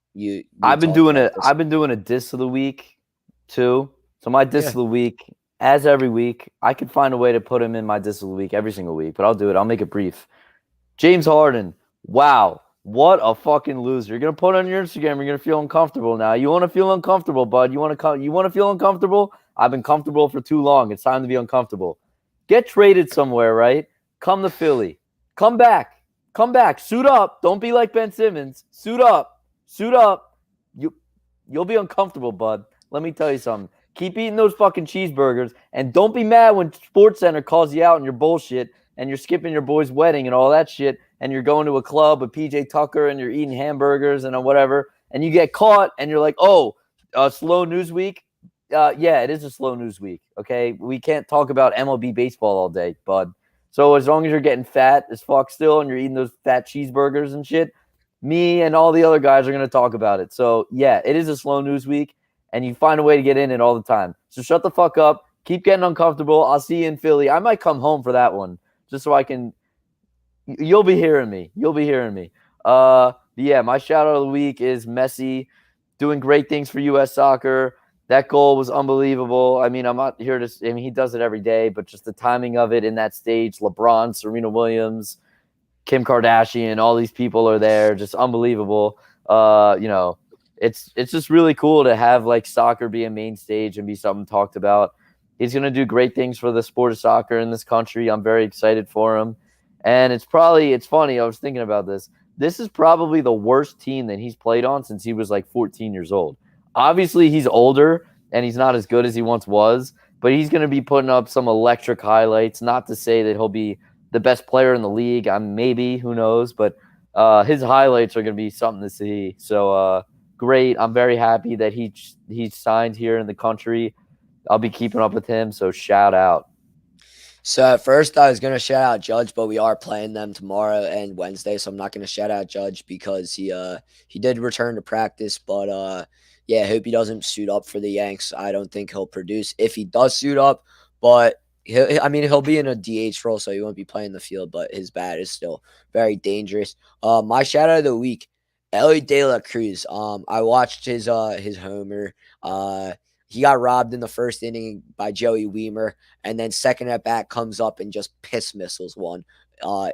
S4: I've been
S1: talked about this.
S4: I've been doing a diss of the week too. So my diss
S1: Yeah.
S4: of the week, as every week, I could find a way to put him in my diss of the week every single week, but I'll do it. I'll make it brief. James Harden. Wow. What a fucking loser. You're going to put it on your Instagram. You're going to feel uncomfortable now. You want to feel uncomfortable, bud. You want to feel uncomfortable? I've been comfortable for too long. It's time to be uncomfortable. Get traded somewhere, right? Come to Philly. Come back. Come back. Suit up. Don't be like Ben Simmons. Suit up. Suit up. You'll be uncomfortable, bud. Let me tell you something. Keep eating those fucking cheeseburgers, and don't be mad when SportsCenter calls you out on your bullshit and you're skipping your boy's wedding and all that shit, and you're going to a club with PJ Tucker and you're eating hamburgers and whatever, and you get caught and you're like, oh, slow news week? Yeah, it is a slow news week, okay? We can't talk about MLB baseball all day, bud. So as long as you're getting fat as fuck still and you're eating those fat cheeseburgers and shit, me and all the other guys are going to talk about it. So, yeah, it is a slow news week, and you find a way to get in it all the time. So shut the fuck up. Keep getting uncomfortable. I'll see you in Philly. I might come home for that one just so I can – you'll be hearing me. You'll be hearing me. Yeah, my shout-out of the week is Messi doing great things for U.S. soccer. That goal was unbelievable. I mean, I'm not here to – I mean, he does it every day, but just the timing of it in that stage, LeBron, Serena Williams, Kim Kardashian, all these people are there, just unbelievable. It's just really cool to have like soccer be a main stage and be something talked about. He's going to do great things for the sport of soccer in this country. I'm very excited for him. And it's funny. I was thinking about this. This is probably the worst team that he's played on since he was like 14 years old. Obviously, he's older and he's not as good as he once was, but he's going to be putting up some electric highlights. Not to say that he'll be the best player in the league. Maybe, who knows, but his highlights are going to be something to see. So great. I'm very happy that he signed here in the country. I'll be keeping up with him, so shout out.
S1: So at first I was going to shout out Judge, but we are playing them tomorrow and Wednesday, so I'm not going to shout out Judge because he did return to practice, but yeah, I hope he doesn't suit up for the Yanks. I don't think he'll produce if he does suit up, but he'll be in a DH role, so he won't be playing the field, but his bat is still very dangerous. My shout out of the week, Ellie De La Cruz. I watched his homer. He got robbed in the first inning by Joey Weimer, and then second at bat comes up and just piss missiles one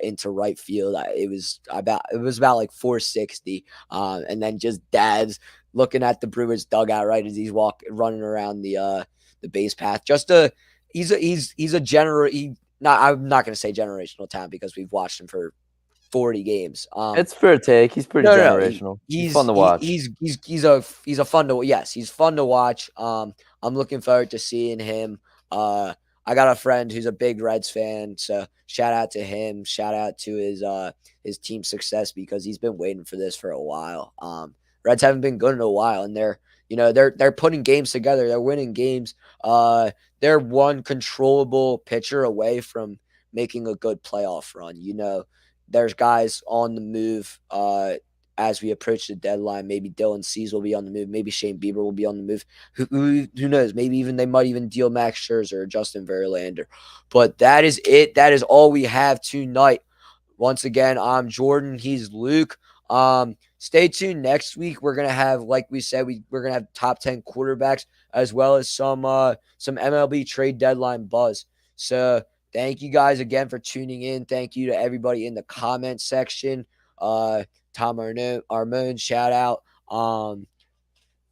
S1: into right field. It was about like 460, and then just dabs looking at the Brewers dugout right as he's running around the base path. He's a I'm not going to say generational talent because we've watched him for 40 games.
S4: It's fair take. He's pretty generational. He's fun to watch.
S1: He's fun to watch. I'm looking forward to seeing him. I got a friend who's a big Reds fan, so shout out to him. Shout out to his team success because he's been waiting for this for a while. Reds haven't been good in a while, and they're putting games together. They're winning games. They're one controllable pitcher away from making a good playoff run. there's guys on the move as we approach the deadline. Maybe Dylan Cease will be on the move. Maybe Shane Bieber will be on the move. Who knows? Maybe they might even deal Max Scherzer or Justin Verlander. But that is it. That is all we have tonight. Once again, I'm Jordan. He's Luke. Stay tuned next week. We're gonna have, like we said, we're gonna have top 10 quarterbacks as well as some MLB trade deadline buzz. So thank you guys again for tuning in. Thank you to everybody in the comment section. Tom Armone, shout out.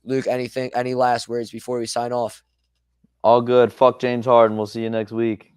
S1: Luke, any last words before we sign off?
S4: All good. Fuck James Harden. We'll see you next week.